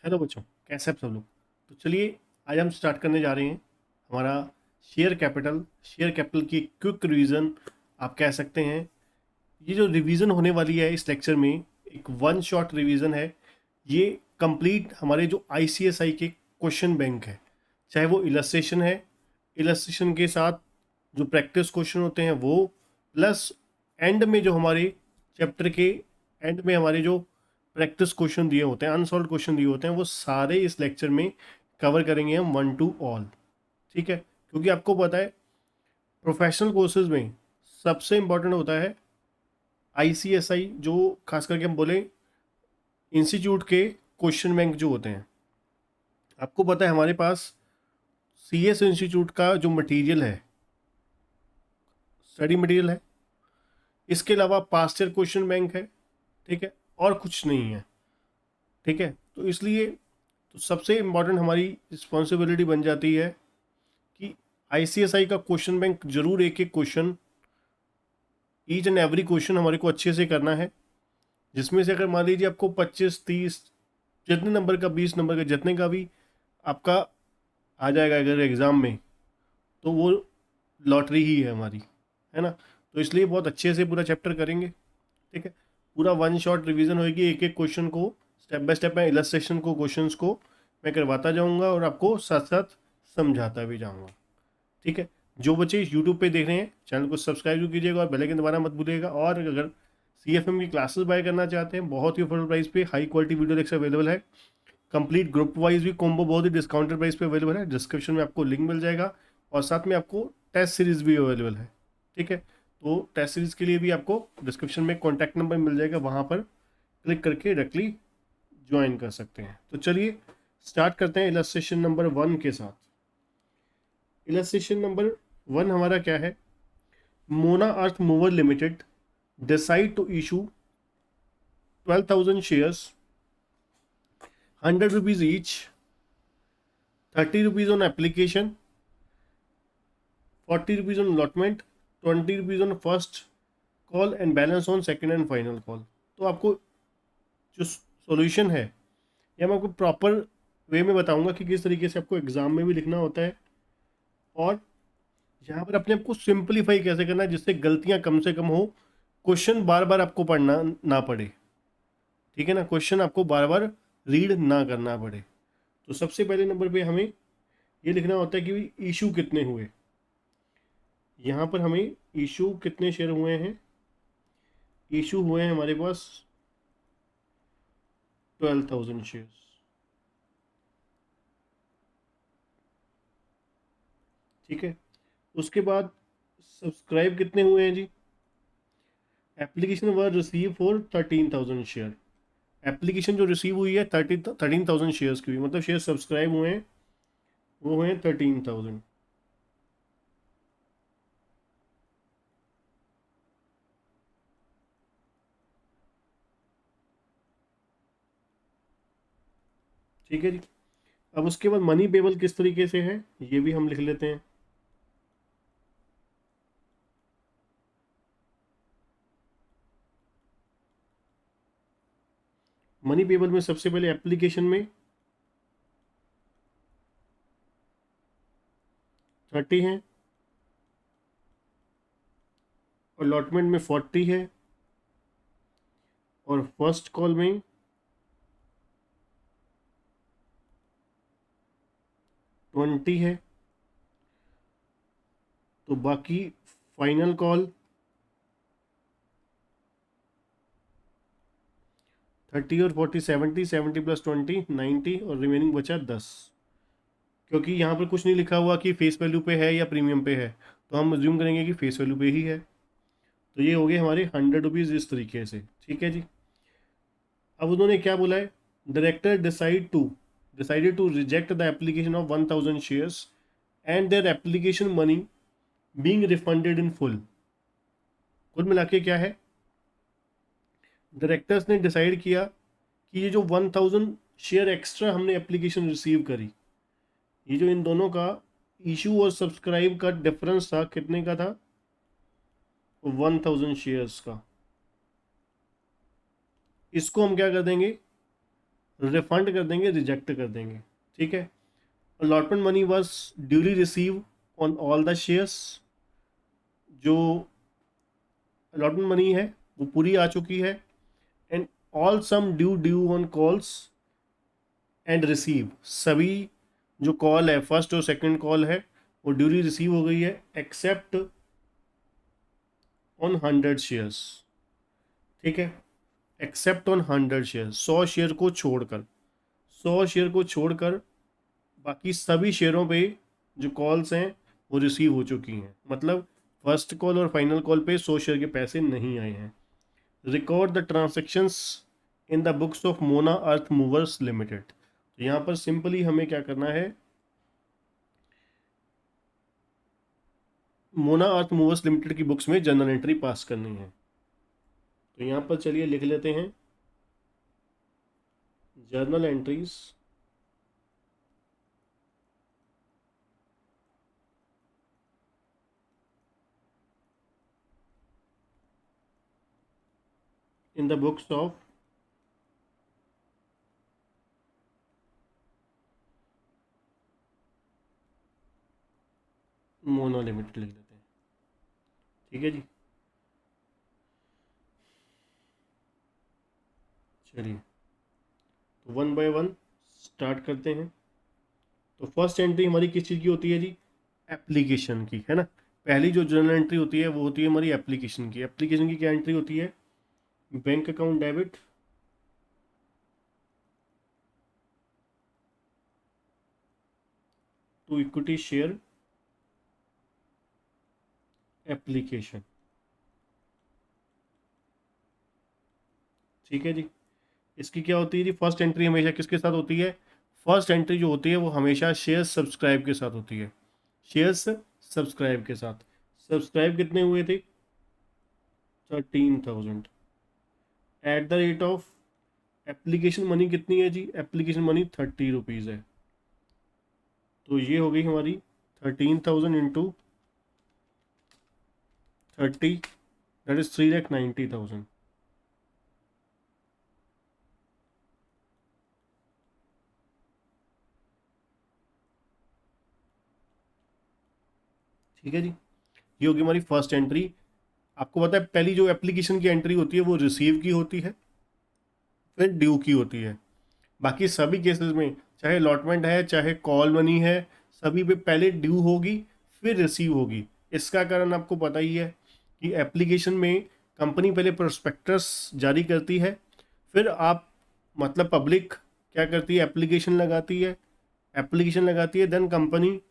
Hello बच्चों, कैसे हैं आप सब लोग। तो चलिए आज हम स्टार्ट करने जा रहे हैं हमारा शेयर कैपिटल की क्विक रिवीजन आप कह सकते हैं। ये जो रिवीजन होने वाली है इस लेक्चर में एक वन शॉट रिवीजन है। ये कंप्लीट हमारे जो आईसीएसआई के क्वेश्चन बैंक है, चाहे वो इलस्ट्रेशन है, इलस्ट्रेशन के साथ जो प्रैक्टिस क्वेश्चन होते हैं वो, प्लस एंड में जो हमारे चैप्टर के एंड में हमारे जो प्रैक्टिस क्वेश्चन दिए होते हैं, अनसॉल्व क्वेश्चन दिए होते हैं, वो सारे इस लेक्चर में कवर करेंगे हम वन टू ऑल। ठीक है, क्योंकि आपको पता है प्रोफेशनल कोर्सेज में सबसे इम्पोर्टेंट होता है आईसीएसआई, जो खास करके हम बोले इंस्टीट्यूट के क्वेश्चन बैंक जो होते हैं। आपको पता है हमारे पास सीएस इंस्टीट्यूट का जो मटेरियल है, स्टडी मटेरियल है, इसके अलावा पास्ट ईयर क्वेश्चन बैंक है। ठीक है, और कुछ नहीं है। ठीक है, तो इसलिए तो सबसे इम्पॉर्टेंट हमारी रिस्पॉन्सिबिलिटी बन जाती है कि आईसीएसआई का क्वेश्चन बैंक जरूर एक एक question, each and every question हमारे को अच्छे से करना है। जिसमें से अगर मान लीजिए आपको 25-30 जितने नंबर का, 20 नंबर का, जितने का भी आपका आ जाएगा अगर एग्ज़ाम में, तो वो लॉटरी ही है हमारी, है ना। तो इसलिए बहुत अच्छे से पूरा चैप्टर करेंगे। ठीक है, पूरा वन शॉट रिवीजन होगी। एक एक क्वेश्चन को स्टेप बाय स्टेप मैं इलस्ट्रेशन को, क्वेश्चंस को मैं करवाता जाऊंगा और आपको साथ साथ समझाता भी जाऊंगा। ठीक है, जो बच्चे यूट्यूब पे देख रहे हैं चैनल को सब्सक्राइब भी कीजिएगा और बेल आइकन दबाना मत भूलिएगा। और अगर सीएफएम की क्लासेस बाय करना चाहते हैं, बहुत ही अफोर्डेबल प्राइस पे high quality video lecture available है। कंप्लीट ग्रुप वाइज भी कॉम्बो बहुत ही डिस्काउंटेड प्राइस पे अवेलेबल है। डिस्क्रिप्शन में आपको लिंक मिल जाएगा और साथ में आपको टेस्ट सीरीज भी अवेलेबल है। ठीक है, तो टेस्ट सीरीज के लिए भी आपको डिस्क्रिप्शन में कॉन्टैक्ट नंबर मिल जाएगा, वहाँ पर क्लिक करके डायरेक्टली ज्वाइन कर सकते हैं। तो चलिए स्टार्ट करते हैं इलस्ट्रेशन नंबर 1 के साथ। इलस्ट्रेशन नंबर 1 हमारा क्या है? Mona earth mover limited decide to issue 12,000 shares, 100 rupees each, 30 rupees on application, 40 rupees on allotment, 20 rupees on first call and balance on second and final call. तो आपको जो सॉल्यूशन है या मैं आपको प्रॉपर वे में बताऊंगा कि किस तरीके से आपको एग्जाम में भी लिखना होता है और यहाँ पर अपने आप को सिंपलीफाई कैसे करना है जिससे गलतियाँ कम से कम हो, क्वेश्चन बार बार आपको पढ़ना ना पड़े। ठीक है ना, क्वेश्चन आपको बार बार रीड ना करना पड़े। तो सबसे पहले नंबर पे हमें ये लिखना होता है कि इशू कितने हुए। यहाँ पर हमें इशू कितने शेयर हुए हैं, इशू हुए हैं हमारे पास 12,000 शेयर्स। ठीक है, उसके बाद सब्सक्राइब कितने हुए हैं जी? Application were receive for 13,000 share. Application जो रिसीव हुई है 13,000 शेयर्स की हुई, मतलब शेयर सब्सक्राइब हुए हैं वो हुए हैं 13,000। ठीक है जी, अब उसके बाद मनी पेबल किस तरीके से है ये भी हम लिख लेते हैं। मनी पेबल में सबसे पहले एप्लीकेशन में 30 है, अलॉटमेंट में 40 है और फर्स्ट कॉल में 20 है। तो बाकी फाइनल कॉल 30 और 40, 70, 70 प्लस 20 90 और रिमेनिंग बचा 10। क्योंकि यहाँ पर कुछ नहीं लिखा हुआ कि फेस वैल्यू पे है या प्रीमियम पे है, तो हम अज्यूम करेंगे कि फेस वैल्यू पे ही है। तो ये हो गए हमारे 100 रुपीज़ इस तरीके से। ठीक है जी, अब उन्होंने क्या बोला है? Director decided to reject the application of 1,000 shares and their application money being refunded in full. कुल मिला के क्या है, डायरेक्टर्स ने डिसाइड किया कि ये जो 1,000 शेयर एक्स्ट्रा हमने एप्लीकेशन रिसीव करी, ये जो इन दोनों का इशू और सब्सक्राइब का डिफरेंस था, कितने का था? 1,000 शेयर्स का। इसको हम क्या कर देंगे, रिफंड कर देंगे, रिजेक्ट कर देंगे, ठीक है। Allotment money was duly receive on all the shares, जो अलॉटमेंट मनी है वो पूरी आ चुकी है। And all sum due on calls and receive, सभी जो कॉल है, फर्स्ट और सेकंड कॉल है, वो ड्यूली रिसीव हो गई है, एक्सेप्ट ऑन 100 शेयर्स, ठीक है। एक्सेप्ट ऑन 100 शेयर, 100 शेयर को छोड़कर, 100 शेयर को छोड़कर बाकी सभी शेयरों पे जो कॉल्स हैं वो रिसीव हो चुकी हैं। मतलब फर्स्ट कॉल और फाइनल कॉल पे 100 शेयर के पैसे नहीं आए हैं। Record the transactions in the books of Mona earth movers limited. तो यहाँ पर सिंपली हमें क्या करना है, मोना अर्थ मूवर्स लिमिटेड की बुक्स में जर्नल एंट्री पास करनी है। तो यहाँ पर चलिए लिख लेते हैं journal entries in the books of Mona limited लिख लेते हैं, ठीक है जी। चलिए तो वन बाय वन स्टार्ट करते हैं। तो फर्स्ट एंट्री हमारी किस चीज़ की होती है जी, एप्लीकेशन की, है ना। पहली जो जर्नल एंट्री होती है वो होती है हमारी एप्लीकेशन की। एप्लीकेशन की क्या एंट्री होती है, bank account debit to equity share application, ठीक है जी। इसकी क्या होती है जी, फर्स्ट एंट्री हमेशा किसके साथ होती है, फर्स्ट एंट्री जो होती है वो हमेशा शेयर सब्सक्राइब के साथ होती है, शेयर्स सब्सक्राइब के साथ। सब्सक्राइब कितने हुए थे, 13,000। Eight the rate of application money कितनी है जी, एप्लीकेशन मनी 30 रुपीज़ है। तो ये हो गई हमारी 13,000 इंटू 30, दैट इज 3,90,000। ठीक है जी, ये होगी हमारी फर्स्ट एंट्री। आपको पता है पहली जो एप्लीकेशन की एंट्री होती है वो रिसीव की होती है, फिर ड्यू की होती है। बाकी सभी केसेस में, चाहे अलॉटमेंट है चाहे कॉल मनी है, सभी पे पहले ड्यू होगी फिर रिसीव होगी। इसका कारण आपको पता ही है कि एप्लीकेशन में कंपनी पहले प्रोस्पेक्टस जारी करती है, फिर आप मतलब पब्लिक क्या करती है, एप्लीकेशन लगाती है, एप्लीकेशन लगाती है, देन कंपनी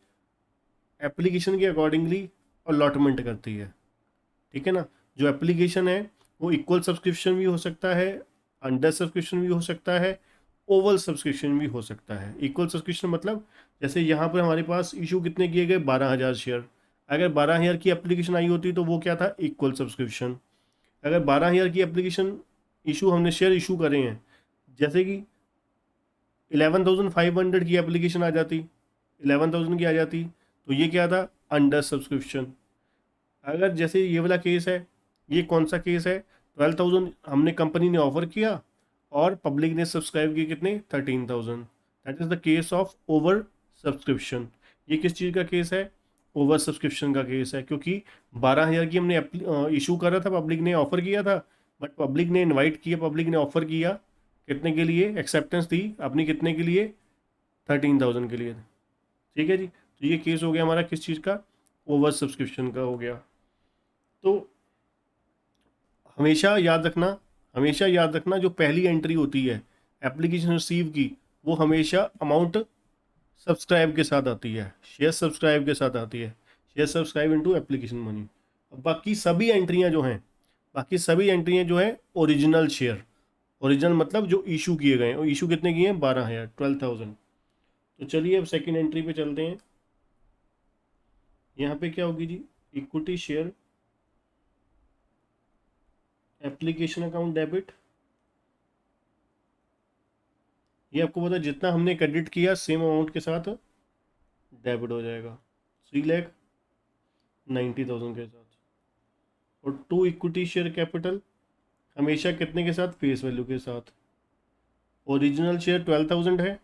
एप्लीकेशन के अकॉर्डिंगली अलॉटमेंट करती है, ठीक है ना। जो एप्लीकेशन है वो इक्वल सब्सक्रिप्शन भी हो सकता है, अंडर सब्सक्रिप्शन भी हो सकता है, ओवल सब्सक्रिप्शन भी हो सकता है। इक्वल सब्सक्रिप्शन मतलब जैसे यहाँ पर हमारे पास इशू कितने किए गए, 12,000 शेयर। अगर 12,000 की एप्लीकेशन आई होती तो वो क्या था, इक्वल सब्सक्रिप्शन। अगर 12,000 की एप्लीकेशन इशू, हमने शेयर इशू करे हैं, जैसे कि 11,500 की एप्लीकेशन आ जाती, 11,000 की आ जाती, तो ये क्या था, अंडर सब्सक्रिप्शन। अगर जैसे ये वाला केस है, ये कौन सा केस है, 12,000 हमने कंपनी ने ऑफर किया और पब्लिक ने सब्सक्राइब किए कितने, 13,000। That is the case of over subscription. ये किस चीज़ का केस है, ओवर सब्सक्रिप्शन का केस है, क्योंकि 12,000 की हमने इशू करा था, पब्लिक ने ऑफर किया था, बट पब्लिक ने इन्वाइट किया, पब्लिक ने ऑफर किया कितने के लिए, एक्सेप्टेंस दी अपनी कितने के लिए, 13,000 के लिए, ठीक है जी। तो ये केस हो गया हमारा किस चीज़ का, ओवर सब्सक्रिप्शन का हो गया। तो हमेशा याद रखना, हमेशा याद रखना, जो पहली एंट्री होती है एप्लीकेशन रिसीव की, वो हमेशा अमाउंट सब्सक्राइब के साथ आती है, शेयर सब्सक्राइब के साथ आती है, share subscribe into application money. बाकी सभी एंट्रियां जो हैं, बाकी सभी एंट्रियां जो हैं ओरिजिनल शेयर, ओरिजिनल मतलब जो इशू किए गए हैं, इशू कितने किए हैं, 12,000, 12,000। तो चलिए अब सेकेंड एंट्री पे चलते हैं। यहाँ पे क्या होगी जी, equity share application account debit. ये आपको पता है जितना हमने क्रेडिट किया सेम अमाउंट के साथ डेबिट हो जाएगा, 3,90,000 के साथ। और टू इक्विटी शेयर कैपिटल हमेशा कितने के साथ, फेस वैल्यू के साथ। ओरिजिनल शेयर 12,000 है,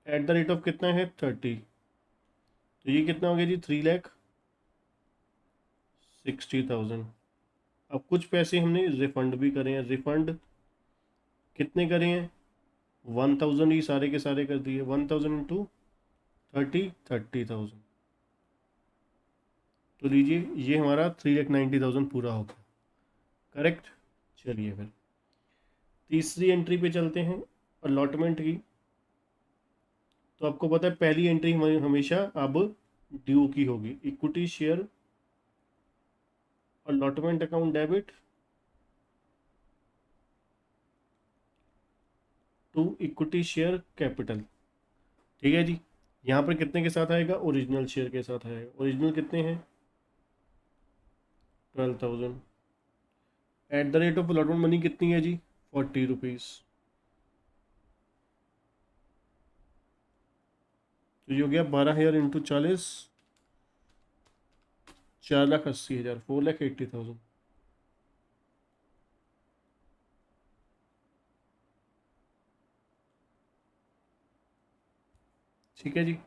एट द रेट ऑफ कितना है 30, तो ये कितना हो गया जी 3,60,000। अब कुछ पैसे हमने रिफंड भी करे हैं, रिफंड कितने करे हैं 1,000 ही सारे के सारे कर दिए, 1,000 इंटू 30,000, तो लीजिए ये हमारा 3,90,000 पूरा हो गया, करेक्ट। चलिए फिर तीसरी एंट्री पे चलते हैं, अलॉटमेंट की। तो आपको पता है पहली एंट्री हमारी हमेशा अब ड्यू की होगी, equity share allotment account debit to equity share capital, ठीक है जी। यहाँ पर कितने के साथ आएगा, ओरिजिनल शेयर के साथ आएगा, ओरिजिनल कितने हैं 12,000, at the rate of allotment money कितनी है जी 40 रुपीज़, तो ये हो गया 12,000 इंटू 40, 4,80,000, 4,80,000। ठीक है जी।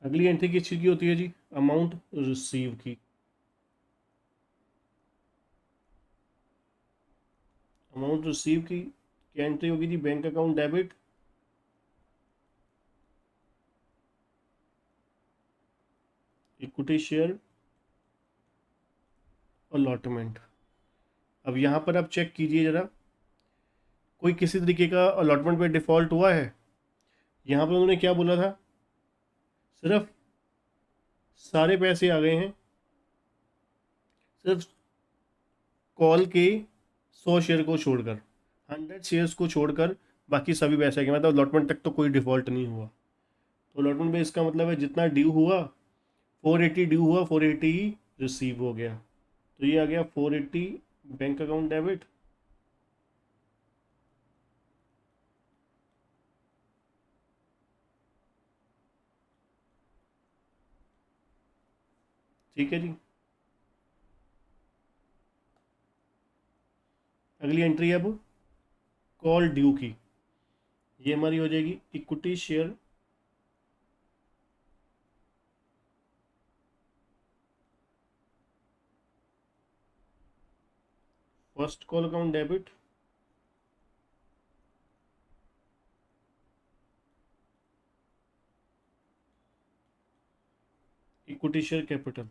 अगली एंट्री किस चीज़ की होती है जी, अमाउंट रिसीव की। अमाउंट रिसीव की क्या एंट्री होगी जी, bank account debit equity share allotment. अब यहाँ पर आप चेक कीजिए ज़रा, कोई किसी तरीके का अलॉटमेंट पे डिफ़ॉल्ट हुआ है। यहाँ पर उन्होंने क्या बोला था, सिर्फ सारे पैसे आ गए हैं सिर्फ कॉल के 100 शेयर को छोड़कर, 100 शेयर्स को छोड़कर बाकी सभी पैसे आ गए, मतलब अलॉटमेंट तक तो कोई डिफ़ॉल्ट नहीं हुआ। तो अलॉटमेंट पे इसका मतलब है जितना ड्यू हुआ 480 ड्यू हुआ, 480 ही रिसीव हो गया, तो ये आ गया 480 बैंक अकाउंट डेबिट ठीक है जी। अगली एंट्री अब कॉल ड्यू की, ये हमारी हो जाएगी equity share first call account debit equity share capital,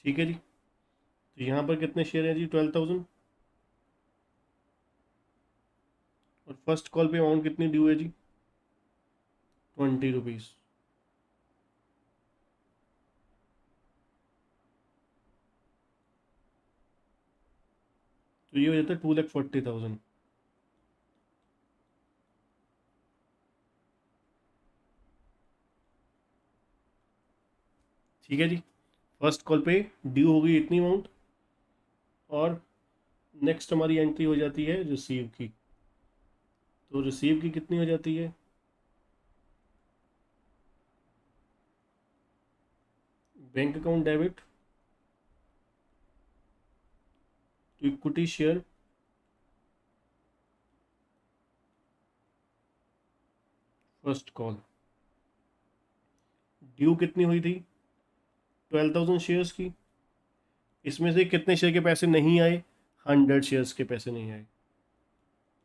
ठीक है जी। तो यहाँ पर कितने शेयर हैं जी 12,000, और फर्स्ट कॉल पे अमाउंट कितनी ड्यू है जी 20 रुपीज़, तो ये हो जाता है 2,40,000। ठीक है जी, फर्स्ट कॉल पे ड्यू हो गई इतनी अमाउंट, और नेक्स्ट हमारी एंट्री हो जाती है रिसीव की। तो रिसीव की कितनी हो जाती है, bank account debit to equity share first call, due कितनी हुई थी 12,000 शेयर्स की, इसमें से कितने शेयर के पैसे नहीं आए, 100 शेयर्स के पैसे नहीं आए,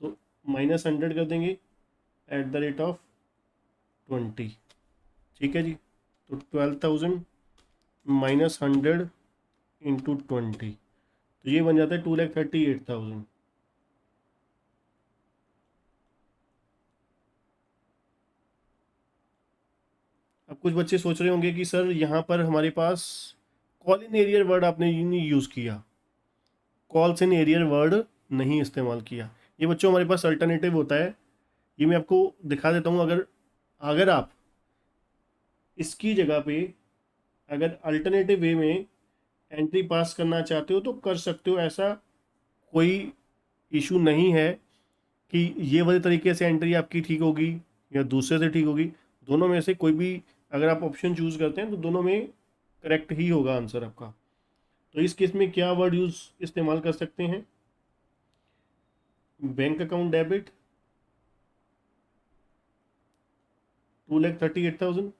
तो -100 कर देंगे एट द रेट ऑफ 20, ठीक है जी। तो 12,000 -100 इंटू 20, तो ये बन जाता है 2,38,000। अब कुछ बच्चे सोच रहे होंगे कि सर यहाँ पर हमारे पास कॉल इन एरियर वर्ड आपने नहीं यूज़ किया, कॉल्स इन एरियर वर्ड नहीं इस्तेमाल किया। ये बच्चों हमारे पास अल्टरनेटिव होता है, ये मैं आपको दिखा देता हूँ। अगर अगर आप इसकी जगह पे अगर अल्टरनेटिव वे में एंट्री पास करना चाहते हो तो कर सकते हो, ऐसा कोई इशू नहीं है कि ये वाले तरीके से एंट्री आपकी ठीक होगी या दूसरे से ठीक होगी। दोनों में से कोई भी अगर आप ऑप्शन चूज़ करते हैं तो दोनों में करेक्ट ही होगा आंसर आपका। तो इस केस में क्या वर्ड यूज इस्तेमाल कर सकते हैं? Bank account debit 2,38,000,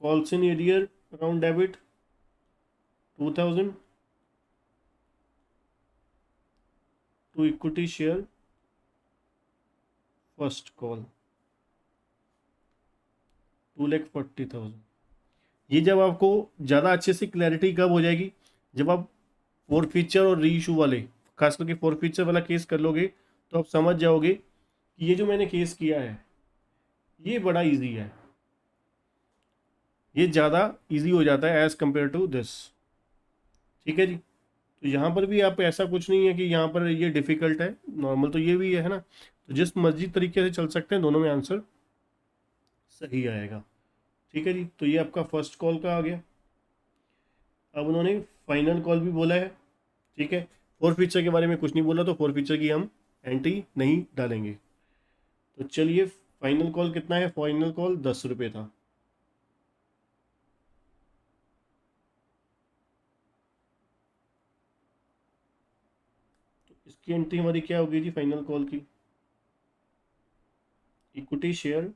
calls in arrear account debit 2,000, to equity share first call 2,40,000। ये जब आपको ज़्यादा अच्छे से क्लैरिटी कब हो जाएगी, जब आप फोर फीचर और री इशू वाले, खास करके फोर फीचर वाला केस कर लोगे, तो आप समझ जाओगे कि ये जो मैंने केस किया है ये बड़ा इजी है, ये ज़्यादा इजी हो जाता है एज़ कम्पेयर टू दिस। ठीक है जी। तो यहाँ पर भी आप ऐसा कुछ नहीं है कि यहाँ पर ये डिफ़िकल्ट है, नॉर्मल तो ये भी है ना। तो जिस मर्जी तरीके से चल सकते हैं, दोनों में आंसर सही आएगा। ठीक है जी। तो ये आपका फर्स्ट कॉल का आ गया। अब उन्होंने फाइनल कॉल भी बोला है। ठीक है। फोर फीचर के बारे में कुछ नहीं बोला, तो फोर फीचर की हम एंट्री नहीं डालेंगे। तो चलिए, फाइनल कॉल कितना है? फाइनल कॉल 10 रुपये था। तो इसकी एंट्री हमारी क्या होगी जी फाइनल कॉल की? Equity share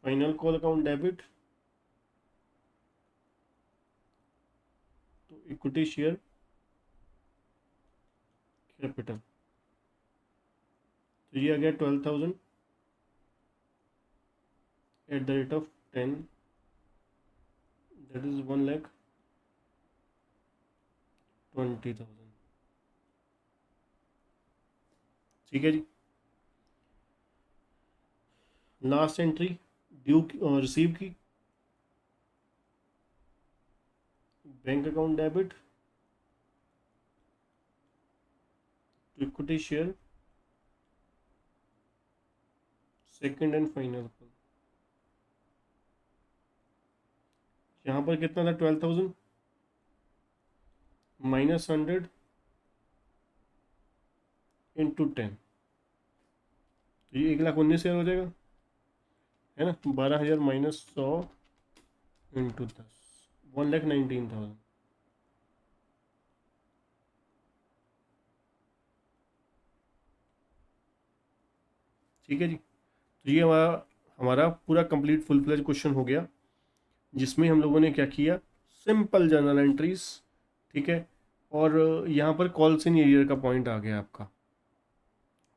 final call account debit तो इक्विटी शेयर कैपिटल। तो ये आ गया 12,000 at the rate of 10, that is 1,20,000। ठीक है जी। लास्ट एंट्री ड्यू रिसीव की, bank account debit to equity share second and final call. यहाँ पर कितना था? 12,000 माइनस 100 इंटू 10, तो ये 1,19,000 हो जाएगा, है ना। 12,000 माइनस 100 इंटू 10, 1,19,000। ठीक है जी। तो ये हमारा हमारा पूरा कंप्लीट फुल फ्लेज क्वेश्चन हो गया, जिसमें हम लोगों ने क्या किया? Simple journal entries. ठीक है। और यहाँ पर कॉल्स इन एरियर का पॉइंट आ गया आपका।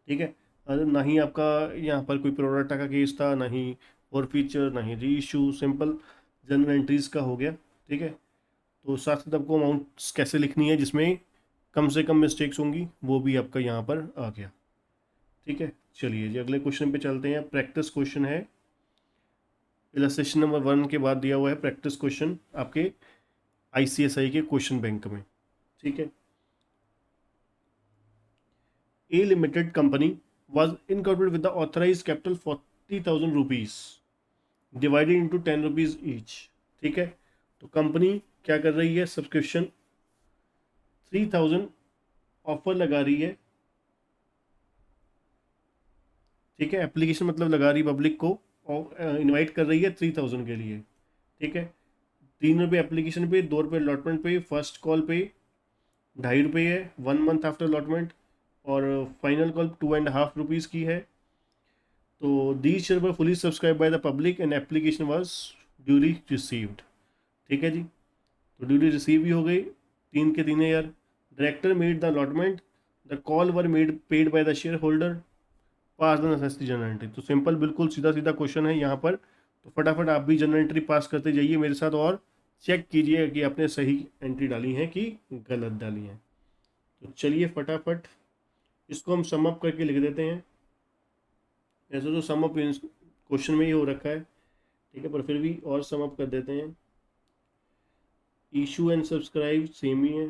ठीक है। ना ही आपका यहाँ पर कोई प्रोडाटा का केस था, ना ही और फीचर, ना ही री इशू, सिंपल जनरल एंट्रीज का हो गया। ठीक है। तो साथ साथ आपको अमाउंट्स कैसे लिखनी है जिसमें कम से कम मिस्टेक्स होंगी, वो भी आपका यहाँ पर आ गया। ठीक है। चलिए जी, अगले क्वेश्चन पे चलते हैं। प्रैक्टिस क्वेश्चन है, इलस्ट्रेशन नंबर 1 के बाद दिया हुआ है प्रैक्टिस क्वेश्चन आपके ICSI के क्वेश्चन बैंक में। ठीक है। A limited company was incorporated with the authorized capital 40,000 rupees divided into 10 rupees each। ठीक है। तो कंपनी क्या कर रही है? सब्सक्रिप्शन 3,000 ऑफर लगा रही है। ठीक है। एप्लीकेशन मतलब लगा रही पब्लिक को, और इनवाइट कर रही है 3,000 के लिए। ठीक है। 3 रुपये एप्लीकेशन पे, 2 रुपये अलॉटमेंट पे, फर्स्ट कॉल पे 2.5 रुपये है 1 मंथ आफ्टर अलॉटमेंट, और फाइनल कॉल 2.5 रुपीज़ की है। तो these share were fully subscribe by the public and application was duly received. ठीक है जी। तो ड्यूली रिसीव भी हो गई, 3 के 3 year. Director made the allotment, the call were made paid by the share holder, pass the necessary general entry. तो simple, बिल्कुल सीधा सीधा क्वेश्चन है यहाँ पर। तो फटाफट आप भी जनरल एंट्री पास करते जाइए मेरे साथ, और चेक कीजिए कि आपने सही एंट्री डाली है कि गलत डाली है। तो चलिए फटाफट इसको हम सम अप करके लिख देते हैं। ऐसे तो सम अप क्वेश्चन में ही हो रखा है, ठीक है, पर फिर भी और सम अप कर देते हैं। इशू एंड सब्सक्राइब सेम ही है।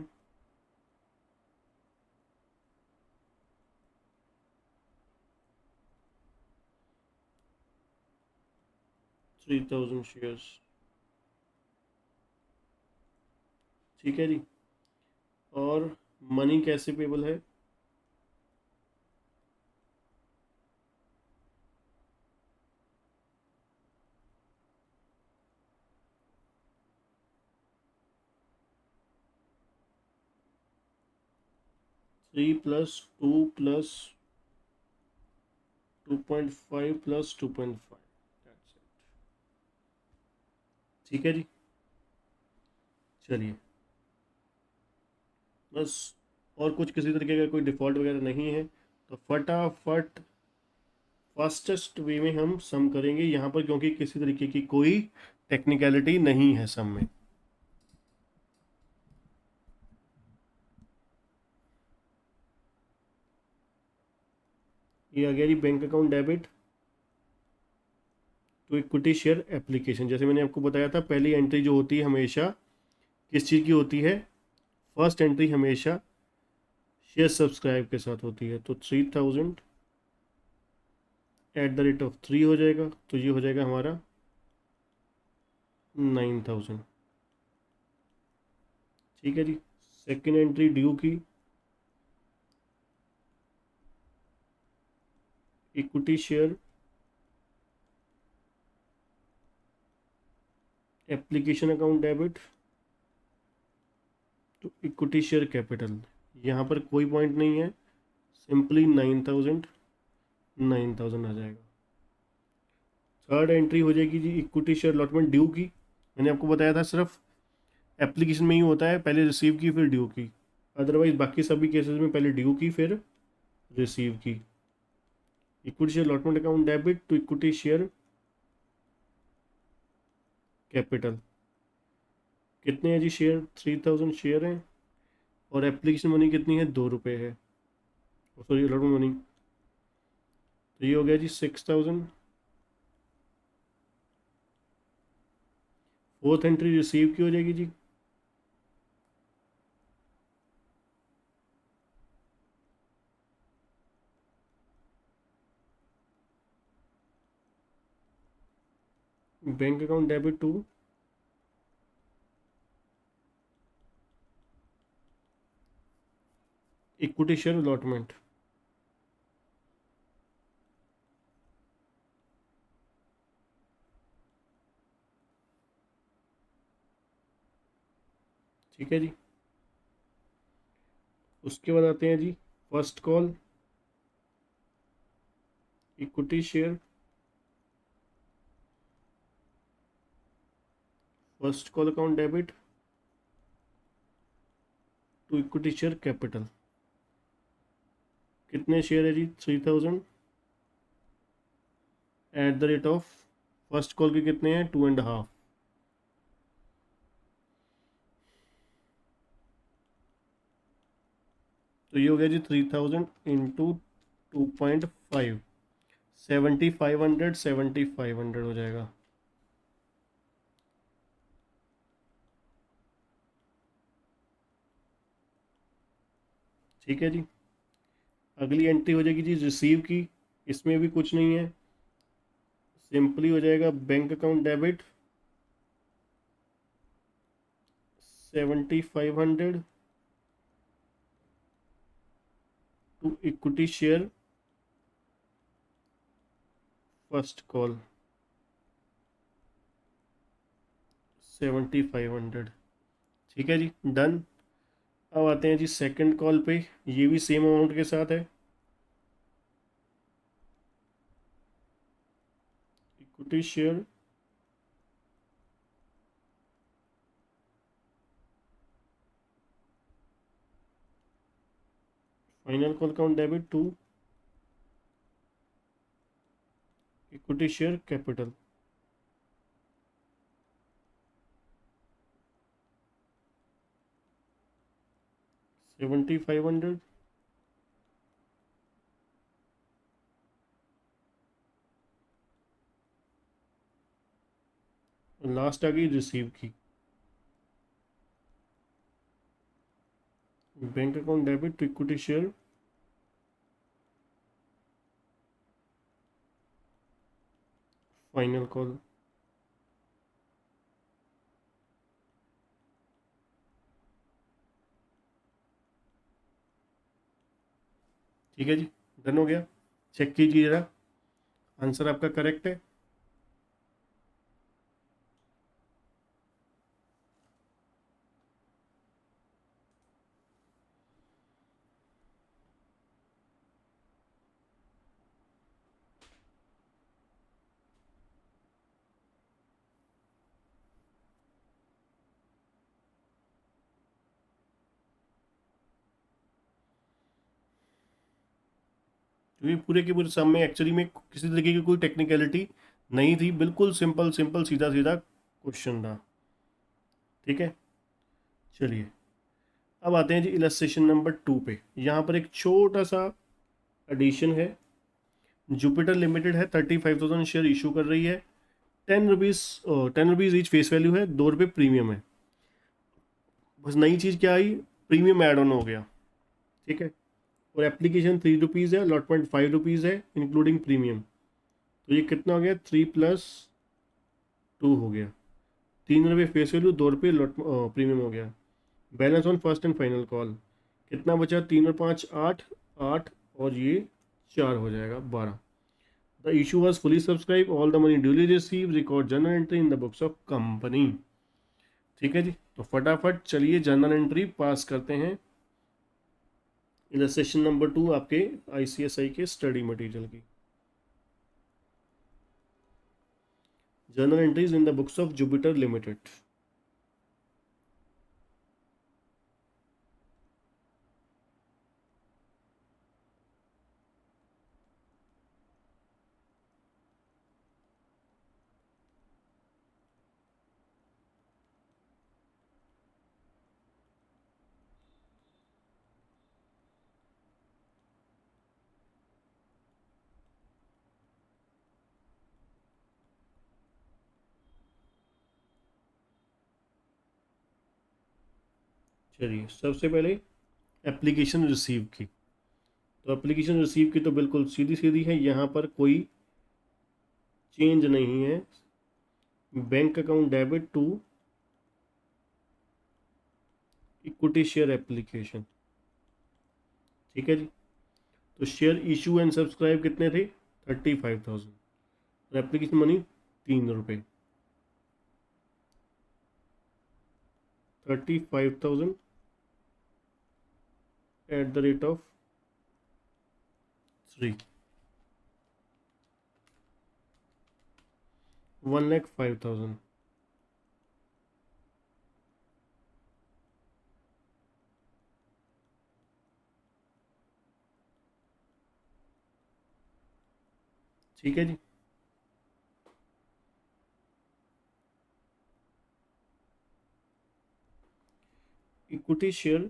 $3,000 शेयर्स। ठीक है जी। और मनी कैसे पेबल है? 3 + 2 + 2.5 + 2.5। ठीक है जी, चलिए बस। और कुछ किसी तरीके का कोई डिफ़ॉल्ट वगैरह नहीं है, तो फटाफट फास्टेस्ट वे में हम सम करेंगे यहाँ पर, क्योंकि किसी तरीके की कोई टेक्निकलिटी नहीं है सम में। ये आ गया जी bank account debit to equity share application. जैसे मैंने आपको बताया था, पहली एंट्री जो होती है हमेशा किस चीज़ की होती है? फर्स्ट एंट्री हमेशा शेयर सब्सक्राइब के साथ होती है। तो 3000 @ 3 हो जाएगा, तो ये हो जाएगा हमारा 9000। ठीक है जी। सेकेंड एंट्री ड्यू की, equity share application account debit तो इक्विटी शेयर कैपिटल। यहाँ पर कोई पॉइंट नहीं है, सिंपली 9000 आ जाएगा। थर्ड एंट्री हो जाएगी जी इक्विटी शेयर अलॉटमेंट ड्यू की। मैंने आपको बताया था सिर्फ एप्लीकेशन में ही होता है, पहले रिसीव की फिर ड्यू की। अदरवाइज बाकी सभी केसेस में पहले ड्यू की फिर रिसीव की। Equity share allotment account debit to equity share capital. कितने हैं जी शेयर? 3000 शेयर हैं, और एप्लीकेशन मनी कितनी है? 2 रुपये है, सॉरी अलॉटमेंट मनी। तो ये हो गया जी 6000। फोर्थ एंट्री रिसीव की हो जाएगी जी, bank account debit to equity share allotment. ठीक है जी। उसके बाद आते हैं जी first call equity share, first call account debit to equity share capital. कितने शेयर है जी? 3000 @ फर्स्ट कॉल के कितने हैं? 2.5। तो ये हो गया जी 3000 इंटू 2.5, 7500, 7500 हो जाएगा। ठीक है जी। अगली एंट्री हो जाएगी जी रिसीव की। इसमें भी कुछ नहीं है, सिंपली हो जाएगा bank account debit 7500 to equity share first call 7500। ठीक है जी, डन। अब आते हैं जी सेकंड कॉल पे, ये भी सेम अमाउंट के साथ है। Equity share final call account debit to equity share capital. 7500। Last आ गई रिसीव की, bank account debit to equity share final call. ठीक है जी, डन हो गया। चेक कीजिए जरा, आंसर आपका करेक्ट है। क्योंकि पूरे के पूरे सम में एक्चुअली में किसी तरीके की कोई टेक्निकलिटी नहीं थी, बिल्कुल सिंपल सिंपल सीधा सीधा क्वेश्चन था। ठीक है, चलिए अब आते हैं जी इलस्ट्रेशन नंबर 2 पे। यहाँ पर एक छोटा सा एडिशन है। जुपिटर लिमिटेड है, 35,000 शेयर इशू कर रही है। 10 rupees, 10 rupees each face value है, 2 रुपये प्रीमियम है। बस नई चीज़ क्या आई, प्रीमियम एड ऑन हो गया। ठीक है, और एप्लीकेशन 3 रुपीज़ है, अलॉटमेंट 5 रुपीज़ है इंक्लूडिंग प्रीमियम। तो ये कितना हो गया, 3+2 हो गया। 3 रुपये फेस वैल्यू, 2 रुपये प्रीमियम हो गया। Balance on first and final call कितना बचा, 3 और 5 8, 8 और ये 4 हो जाएगा 12। The issue was fully subscribe, all the money duly receive, record journal entry in the books of company. ठीक है जी, तो फटाफट चलिए जर्नल एंट्री पास करते हैं इलस्ट्रेशन नंबर 2 आपके ICSI के स्टडी मटेरियल की। Journal entries in the books of Jupiter limited. चलिए सबसे पहले एप्लीकेशन रिसीव की। तो एप्लीकेशन रिसीव की तो बिल्कुल सीधी सीधी है, यहाँ पर कोई चेंज नहीं है। Bank account debit to equity share application. ठीक है जी, तो शेयर इशू एंड सब्सक्राइब कितने थे, 35,000। और एप्लीकेशन मनी 3 रुपये। 35,000 एट द रेट ऑफ 3, 1,05,000। ठीक है जी, equity share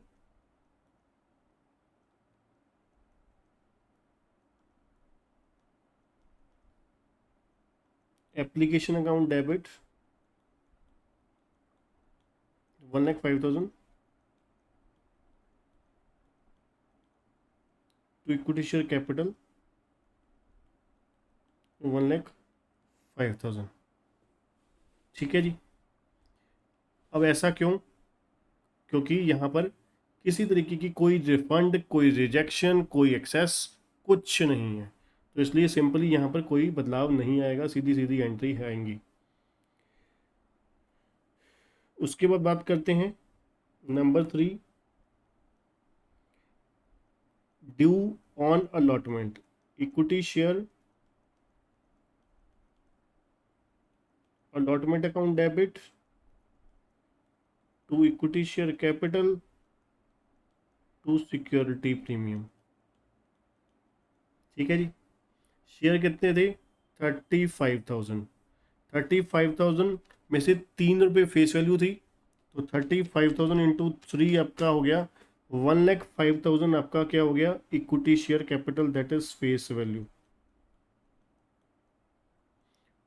application account debit 1,05,000 to equity share capital 1,05,000। ठीक है जी, अब ऐसा क्यों, क्योंकि यहाँ पर किसी तरीके की कोई रिफंड, कोई रिजेक्शन, कोई एक्सेस कुछ नहीं है, तो इसलिए सिंपली यहाँ पर कोई बदलाव नहीं आएगा, सीधी सीधी एंट्री आएंगी। उसके बाद बात करते हैं number 3, due on allotment. Equity share allotment account debit to equity share capital to security premium. ठीक है जी, शेयर कितने थे, 35,000। 35,000 में से 3 रुपये फेस वैल्यू थी, तो 35,000 इंटू 3 आपका हो गया 1,05,000। आपका क्या हो गया, equity share capital, that is face value.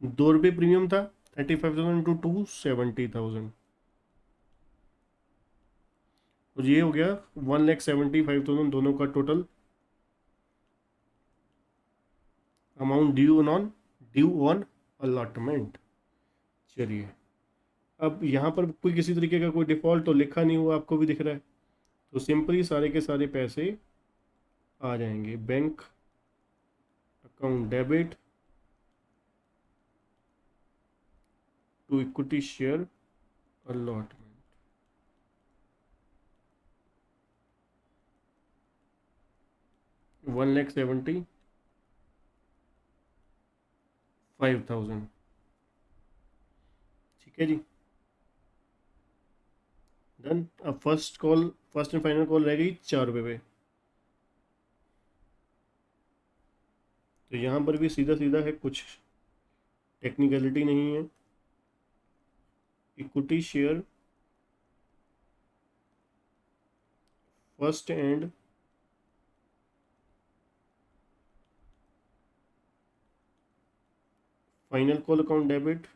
2 रुपये प्रीमियम था, 35,000 इंटू 2 70,000, और ये हो गया 1,75,000 दोनों का total amount due on allotment. चलिए, अब यहाँ पर कोई किसी तरीके का कोई डिफ़ॉल्ट तो लिखा नहीं हुआ, आपको भी दिख रहा है, तो सिंपली सारे के सारे पैसे आ जाएंगे bank account debit to equity share allotment. 1,75,000। ठीक है जी, डन। अब फर्स्ट एंड फाइनल कॉल रह गई 4 रुपये पे। तो यहाँ पर भी सीधा सीधा है, कुछ टेक्निकलिटी नहीं है। Equity share first and final call account debit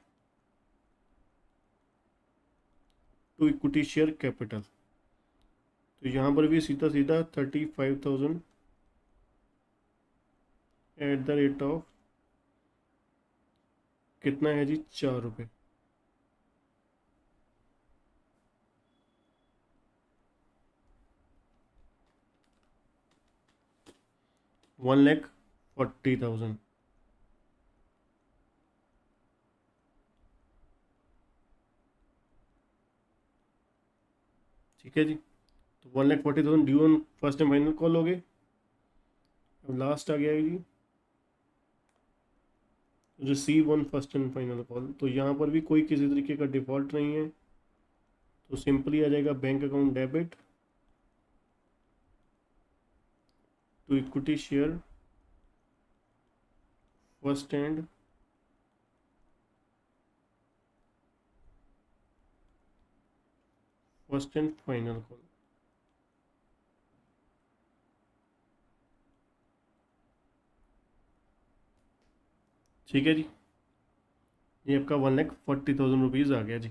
to equity share capital. तो यहाँ पर भी सीधा सीधा 35,000 एट द रेट ऑफ कितना है जी, 4 रुपये। वन लैख 40,000। ठीक है जी, तो 1,40,000 due on first and final call हो गए। अब लास्ट आ गया है जी receive on first and final call. तो यहाँ पर भी कोई किसी तरीके का डिफॉल्ट नहीं है, तो सिंपली आ जाएगा bank account debit to equity share first and final call. ठीक है जी, ये आपका 1,40,000 रुपीज़ आ गया जी।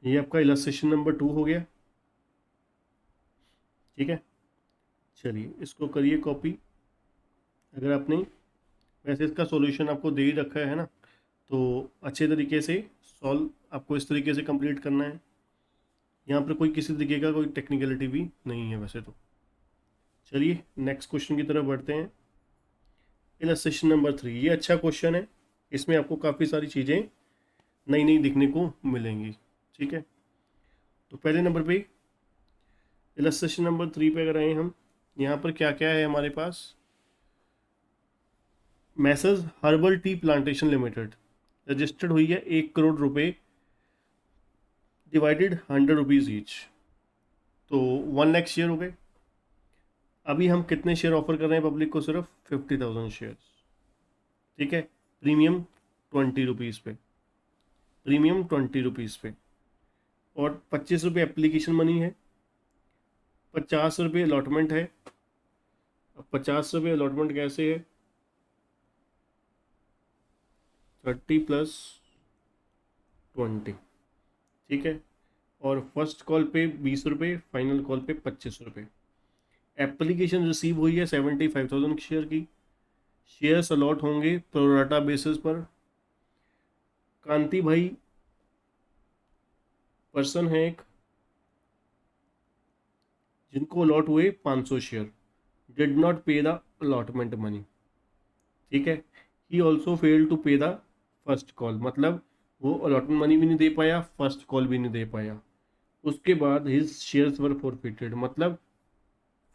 ये आपका इलस्ट्रेशन नंबर 2 हो गया। ठीक है, चलिए इसको करिए कॉपी। अगर आपने, वैसे इसका सॉल्यूशन आपको दे ही रखा है ना, तो अच्छे तरीके से सॉल्व आपको इस तरीके से कंप्लीट करना है। यहाँ पर कोई किसी तरीके का कोई टेक्निकलिटी भी नहीं है वैसे तो। चलिए नेक्स्ट क्वेश्चन की तरफ बढ़ते हैं। इलस्ट्रेशन नंबर 3, ये अच्छा क्वेश्चन है, इसमें आपको काफ़ी सारी चीज़ें नई नई दिखने को मिलेंगी। ठीक है, तो पहले नंबर पे इलस्ट्रेशन नंबर 3 पे अगर आए हम, यहाँ पर क्या क्या है हमारे पास। Messrs herbal tea plantation limited registered हुई है 1 करोड़ रुपए, डिवाइडेड 100 रुपीज़ ईच, तो 1 लाख शेयर हो गए। अभी हम कितने शेयर ऑफर कर रहे हैं पब्लिक को, सिर्फ 50,000 शेयर। ठीक है, प्रीमियम 20 रुपीज़ पे, प्रीमियम 20 रुपीज़ पे, और 25 रुपये एप्लीकेशन मनी है, 50 रुपये अलॉटमेंट है। अब 50 रुपये अलॉटमेंट कैसे है, 30 + 20। ठीक है, और फर्स्ट कॉल पे 20 रुपये, फाइनल कॉल पे 25 रुपये। एप्लीकेशन रिसीव हुई है 75,000 शेयर की। शेयर्स अलॉट होंगे प्रोराटा बेसिस पर। कांति भाई पर्सन है एक, जिनको अलॉट हुए 500 share, did not pay the allotment money. ठीक है, ही ऑल्सो फेल टू पे द फर्स्ट कॉल, मतलब वो अलॉटमेंट मनी भी नहीं दे पाया, फर्स्ट कॉल भी नहीं दे पाया। उसके बाद हिज शेयर्स वर फॉरफिटेड, मतलब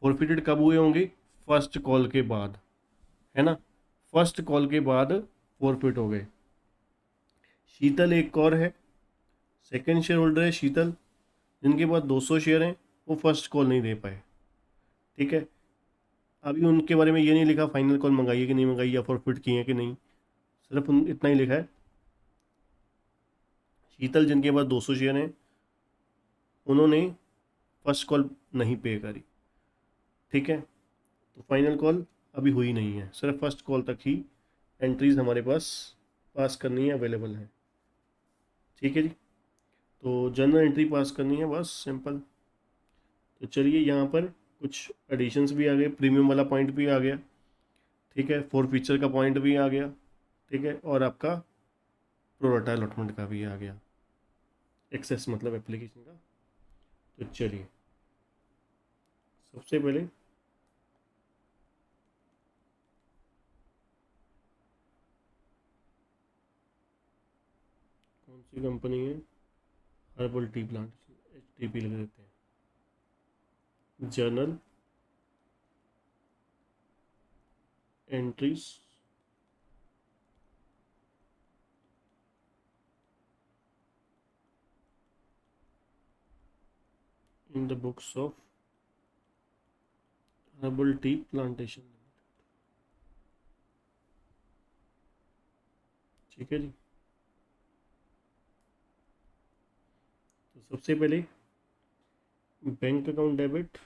फॉरफिटेड कब हुए होंगे, फर्स्ट कॉल के बाद, है ना, फर्स्ट कॉल के बाद फॉरफिट हो गए। शीतल एक और है, सेकंड शेयर होल्डर है शीतल, जिनके पास 200 शेयर हैं, वो फर्स्ट कॉल नहीं दे पाए। ठीक है, अभी उनके बारे में ये नहीं लिखा फाइनल कॉल मंगाई है कि नहीं मंगाई, या फॉरफिट किए हैं कि नहीं, सिर्फ इतना ही लिखा है। शीतल जिनके पास 200 शेयर हैं, उन्होंने फर्स्ट कॉल नहीं पे करी। ठीक है, तो फाइनल कॉल अभी हुई नहीं है, सिर्फ फर्स्ट कॉल तक ही एंट्रीज हमारे पास पास करनी है, अवेलेबल है। ठीक है जी, तो जनरल एंट्री पास करनी है, बस सिंपल। तो चलिए यहाँ पर कुछ एडिशंस भी आ गए, प्रीमियम वाला पॉइंट भी आ गया। ठीक है, फोर फीचर का पॉइंट भी आ गया। ठीक है, और आपका प्रोराटा अलॉटमेंट का भी आ गया, एक्सेस मतलब एप्लीकेशन का। तो चलिए सबसे पहले कौन सी कंपनी है, हर्बल टी प्लांट, HTP लग देते हैं, journal entries in the books of herbal tea plantation. ठीक है जी। तो सबसे पहले bank account debit,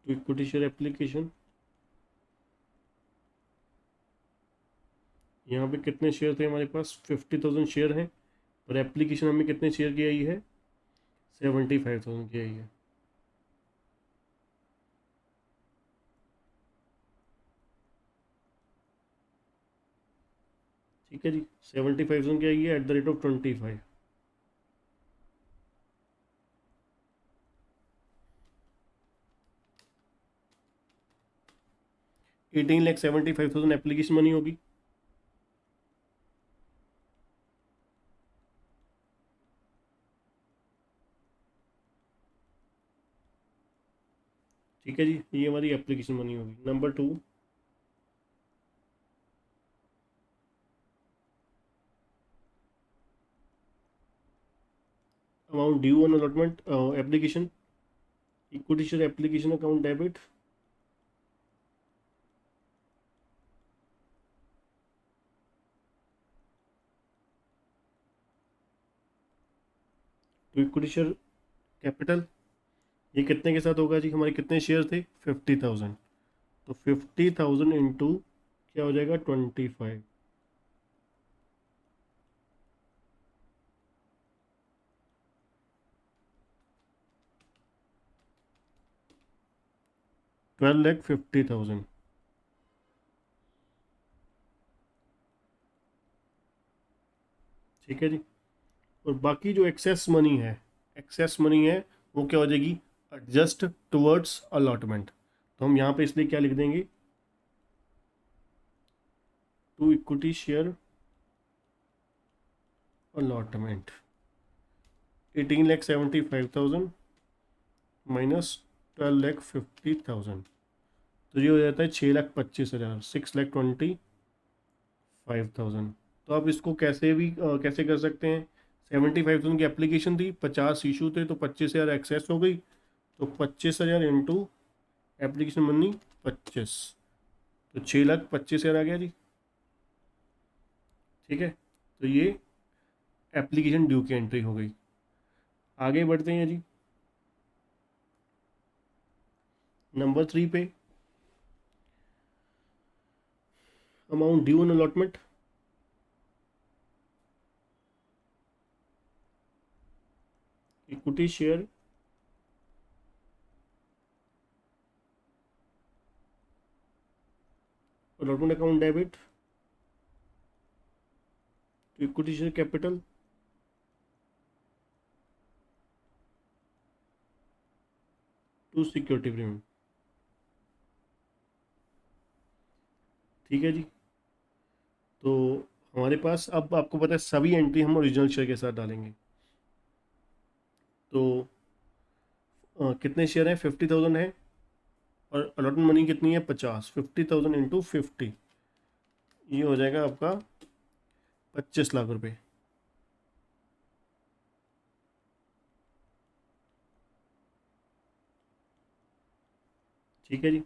to equity share application. यहाँ पे कितने शेयर थे हमारे पास, 50,000 शेयर हैं, और एप्लीकेशन हमें कितने शेयर की आई है, 75,000 की आई है। ठीक है जी, 75,000 की आई है @25। 18,75,000 एप्लीकेशन मनी होगी। ठीक है जी, ये हमारी एप्लीकेशन मनी होगी। Number 2, amount due on allotment application, equity share application account debit, to equity share capital. ये कितने के साथ होगा जी, हमारे कितने शेयर थे, 50,000, तो 50,000 इंटू क्या हो जाएगा, 25। 12,50,000। ठीक है जी। और बाकी जो एक्सेस मनी है, एक्सेस मनी है, वो क्या हो जाएगी, एडजस्ट टुवर्ड्स अलॉटमेंट। तो हम यहाँ पे इसलिए क्या लिख देंगे, to equity share allotment, 18,75,000 minus 12,50,000, तो ये हो जाता है 6,25,000, 6,25,500। तो आप इसको कैसे भी कैसे कर सकते हैं, 75,000 की एप्लीकेशन थी, 50 इशू थे, तो 25,000 एक्सेस हो गई, तो 25,000 इंटू एप्लीकेशन मनी 25, तो 6,25,000 आ गया जी। ठीक है, तो ये एप्लीकेशन ड्यू की एंट्री हो गई। आगे बढ़ते हैं जी, नंबर 3 पे, amount due on allotment, equity share allotment account debit, to equity share capital, to security premium. ठीक है जी। तो हमारे पास अब आपको पता है सभी एंट्री हम ओरिजिनल शेयर के साथ डालेंगे। तो कितने शेयर हैं, 50,000 है, और अलॉटमेंट मनी कितनी है, 50, 50,000 इंटू 50, ये हो जाएगा आपका 25 लाख रुपए। ठीक है जी।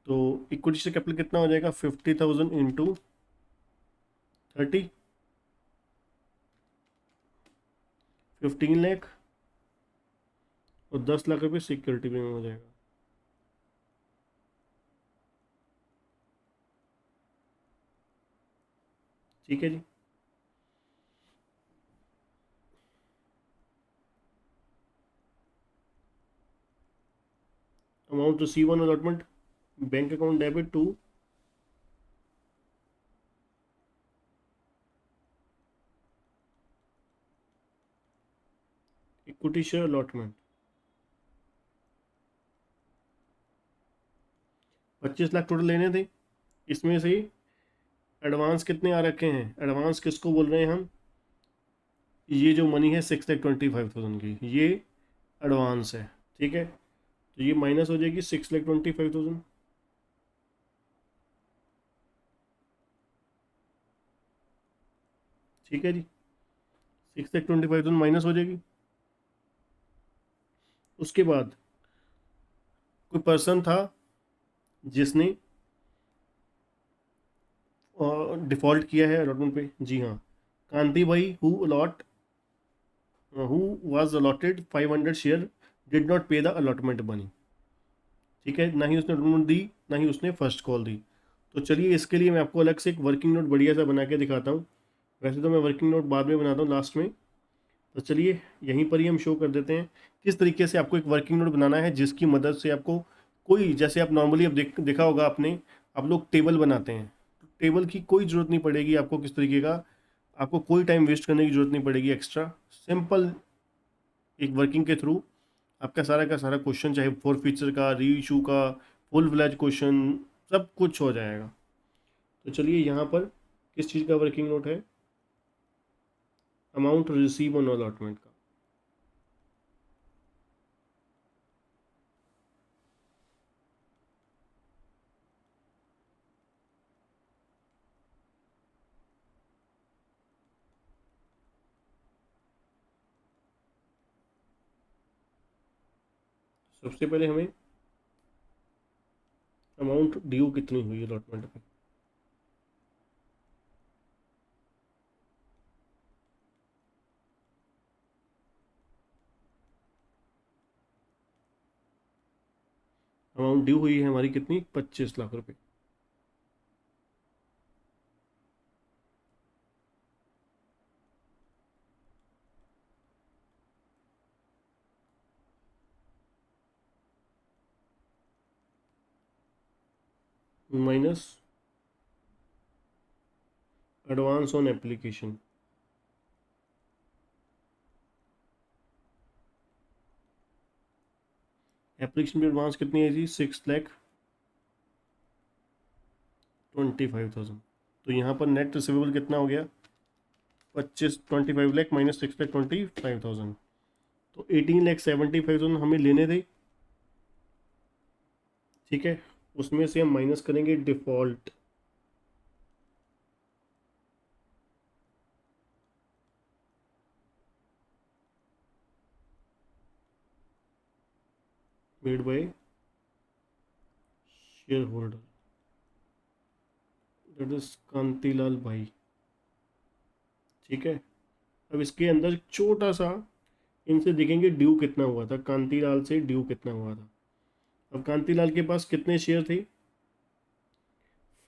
तो इक्विटी शेयर कैपिटल कितना हो जाएगा, 50,000 इंटू 30, 15 लाख, और 10 लाख रुपये सिक्योरिटी प्रीमियम हो जाएगा। ठीक है जी। Amount receive on allotment, bank account debit to equity share allotment 25 lakh total लेने थे। इसमें से एडवांस कितने आ रखे हैं, एडवांस किसको बोल रहे हैं हम, ये जो मनी है 6,25,000 की, ये एडवांस है। ठीक है, तो ये माइनस हो जाएगी 6,25,000। ठीक है जी, 6,25,000 माइनस हो जाएगी। उसके बाद कोई पर्सन था जिसने डिफॉल्ट किया है अलॉटमेंट पे, जी हाँ, कांति भाई who was allotted 500 share did not pay the allotment money. ठीक है, ना ही उसने अलॉटमेंट दी, ना ही उसने फर्स्ट कॉल दी। तो चलिए इसके लिए मैं आपको अलग से एक वर्किंग नोट बढ़िया सा बना के दिखाता हूँ। वैसे तो मैं वर्किंग नोट बाद में बनाता हूँ लास्ट में, तो चलिए यहीं पर ही हम शो कर देते हैं किस तरीके से आपको एक वर्किंग नोट बनाना है, जिसकी मदद से आपको कोई, जैसे आप नॉर्मली अब देखा होगा आपने, आप लोग टेबल बनाते हैं, तो टेबल की कोई ज़रूरत नहीं पड़ेगी आपको किस तरीके का, आपको कोई टाइम वेस्ट करने की ज़रूरत नहीं पड़ेगी एक्स्ट्रा। सिंपल एक वर्किंग के थ्रू आपका सारा का सारा क्वेश्चन, चाहे फोर फीचर का, री इशू का, फुल फ्लैज क्वेश्चन, सब कुछ हो जाएगा। तो चलिए यहाँ पर किस चीज़ का वर्किंग नोट है, अमाउंट रिसीव ऑन अलॉटमेंट का। सबसे पहले हमें अमाउंट ड्यू कितनी हुई अलॉटमेंट पे, अमाउंट ड्यू हुई है हमारी कितनी, 25 लाख रुपए। Minus advance on application, application पे एडवांस कितनी है जी, 6,25,000। तो यहाँ पर नेट रिसीवेबल कितना हो गया, 25 लाख माइनस 6,25,000, तो 18,75,000 हमें लेने थे। ठीक है, उसमें से हम माइनस करेंगे default, made by share holder, that is Kantilal भाई। ठीक है, अब इसके अंदर एक छोटा सा इनसे देखेंगे ड्यू कितना हुआ था, कांतिलाल से ड्यू कितना हुआ था। अब कांतिलाल के पास कितने शेयर थे,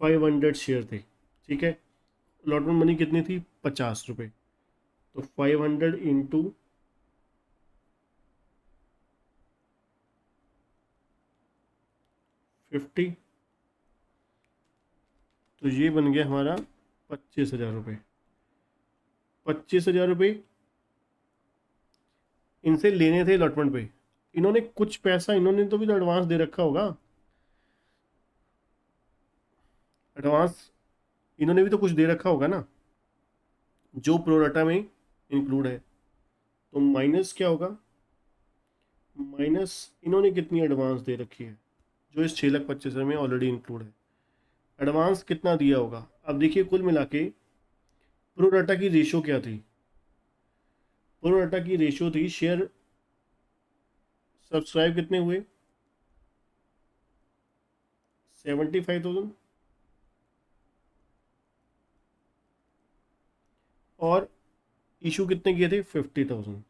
500 शेयर थे। ठीक है, अलॉटमेंट मनी कितनी थी, 50 रुपये। तो 500 इंटू 50, तो ये बन गया हमारा 25,000 रुपये। 25,000 रुपये इनसे लेने थे अलॉटमेंट पे, इन्होंने कुछ पैसा, इन्होंने तो भी तो एडवांस दे रखा होगा, एडवांस इन्होंने भी तो कुछ दे रखा होगा ना, जो प्रोराटा में इंक्लूड है। तो माइनस क्या होगा, माइनस इन्होंने कितनी एडवांस दे रखी है, जो इस 6,25,000 में ऑलरेडी इंक्लूड है। एडवांस कितना दिया होगा, अब देखिए कुल मिला के प्रोराटा की रेशो क्या थी, प्रोराटा की रेशो थी, शेयर सब्सक्राइब कितने हुए, 75,000, और इशू कितने किए थे, 50,000।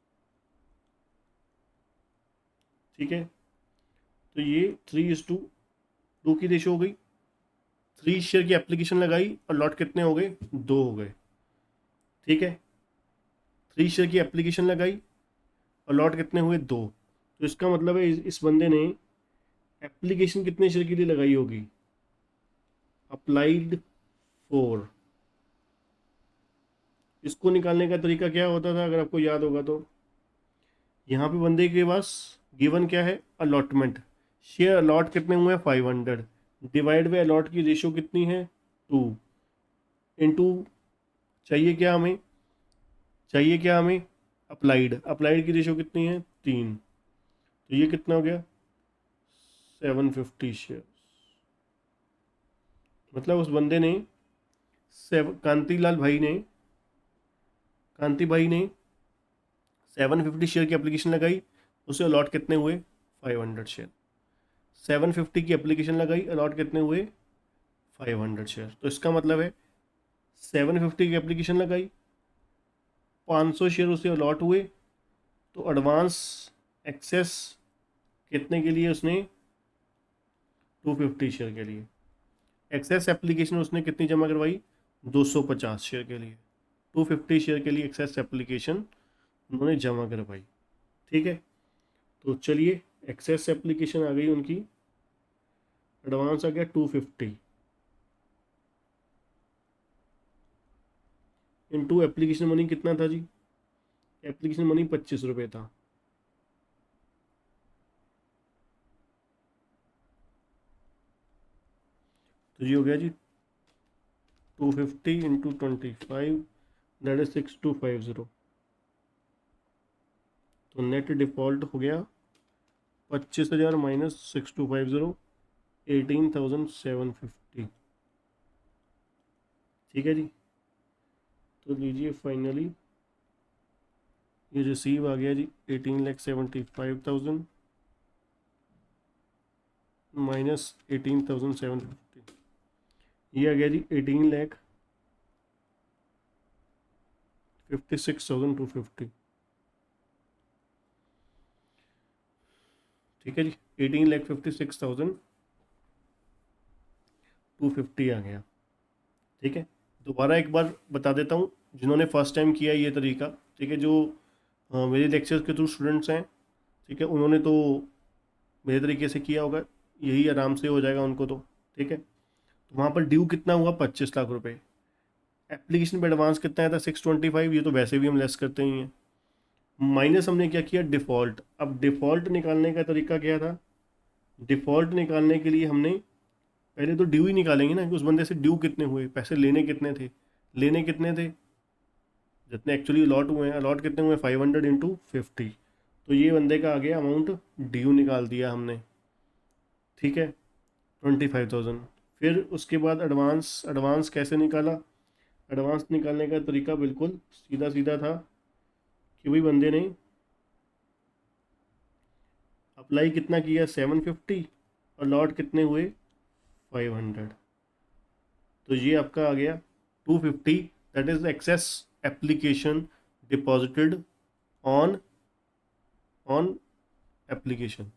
ठीक है, तो ये 3:2 की रेशो हो गई। 3 शेयर की एप्लीकेशन लगाई और लॉट कितने हो गए, 2 हो गए। ठीक है, 3 शेयर की एप्लीकेशन लगाई और लॉट कितने हुए, 2। तो इसका मतलब है इस बंदे ने एप्लीकेशन कितने शेयर के लिए लगाई होगी, अप्लाइड 4। इसको निकालने का तरीका क्या होता था, अगर आपको याद होगा तो, यहाँ पे बंदे के पास गिवन क्या है, अलॉटमेंट। शेयर अलॉट कितने हुए हैं 500, डिवाइड बाय अलॉट की रेशियो कितनी है 2, इनटू चाहिए क्या हमें अप्लाइड की रेशियो कितनी है 3, तो ये कितना हो गया 750 शेयर। मतलब उस बंदे ने कांति भाई ने 750 शेयर की एप्लीकेशन लगाई, उसे अलॉट कितने हुए 500 शेयर। 750 की एप्लीकेशन लगाई, अलॉट कितने हुए 500 शेयर। तो इसका मतलब है 750 की एप्लीकेशन लगाई, 500 शेयर उसे अलॉट हुए, तो एडवांस एक्सेस कितने के लिए उसने 250 शेयर के लिए। एक्सेस एप्लीकेशन उसने कितनी जमा करवाई 250 शेयर के लिए। 250 शेयर के लिए एक्सेस एप्लीकेशन उन्होंने जमा करवाई। ठीक है, तो चलिए एक्सेस एप्लीकेशन आ गई उनकी, एडवांस आ गया 250 इनटू एप्लीकेशन मनी कितना था जी, एप्लीकेशन मनी 25 रुपये था। तो ये हो गया जी 250 इंटू 25, दैट इज 6250। तो नेट डिफॉल्ट हो गया 25,000 माइनस 6250, 18,750। ठीक है जी, तो लीजिए फाइनली ये रिसीव आ गया जी 18,75,000 माइनस 18,750, ये आ गया जी 18,56,250। ठीक है जी, 18,56,250 आ गया। ठीक है, दोबारा एक बार बता देता हूँ जिन्होंने फर्स्ट टाइम किया ये तरीका। ठीक है, जो मेरे लेक्चर्स के थ्रू स्टूडेंट्स हैं, ठीक है, उन्होंने तो मेरे तरीके से किया होगा, यही आराम से हो जाएगा उनको तो। ठीक है, तो वहाँ पर ड्यू कितना हुआ 25 लाख रुपए, एप्लीकेशन पे एडवांस कितना आया था 625, ये तो वैसे भी हम लेस करते ही हैं। माइनस हमने क्या किया डिफ़ॉल्ट। अब डिफ़ॉल्ट निकालने का तरीका क्या था, डिफ़ॉल्ट निकालने के लिए हमने पहले तो ड्यू ही निकालेंगे ना कि उस बंदे से ड्यू कितने हुए, पैसे लेने कितने थे जितने एक्चुअली अलॉट हुए हैं, अलॉट कितने हुए 500 इंटू 50, तो ये बंदे का आ गया अमाउंट, ड्यू निकाल दिया हमने। ठीक है, 25,000। फिर उसके बाद एडवांस, एडवांस कैसे निकाला, एडवांस निकालने का तरीका बिल्कुल सीधा सीधा था कि भाई बंदे ने अप्लाई कितना किया 750 और लॉट कितने हुए 500, तो ये आपका आ गया 250, that is excess application deposited on on application.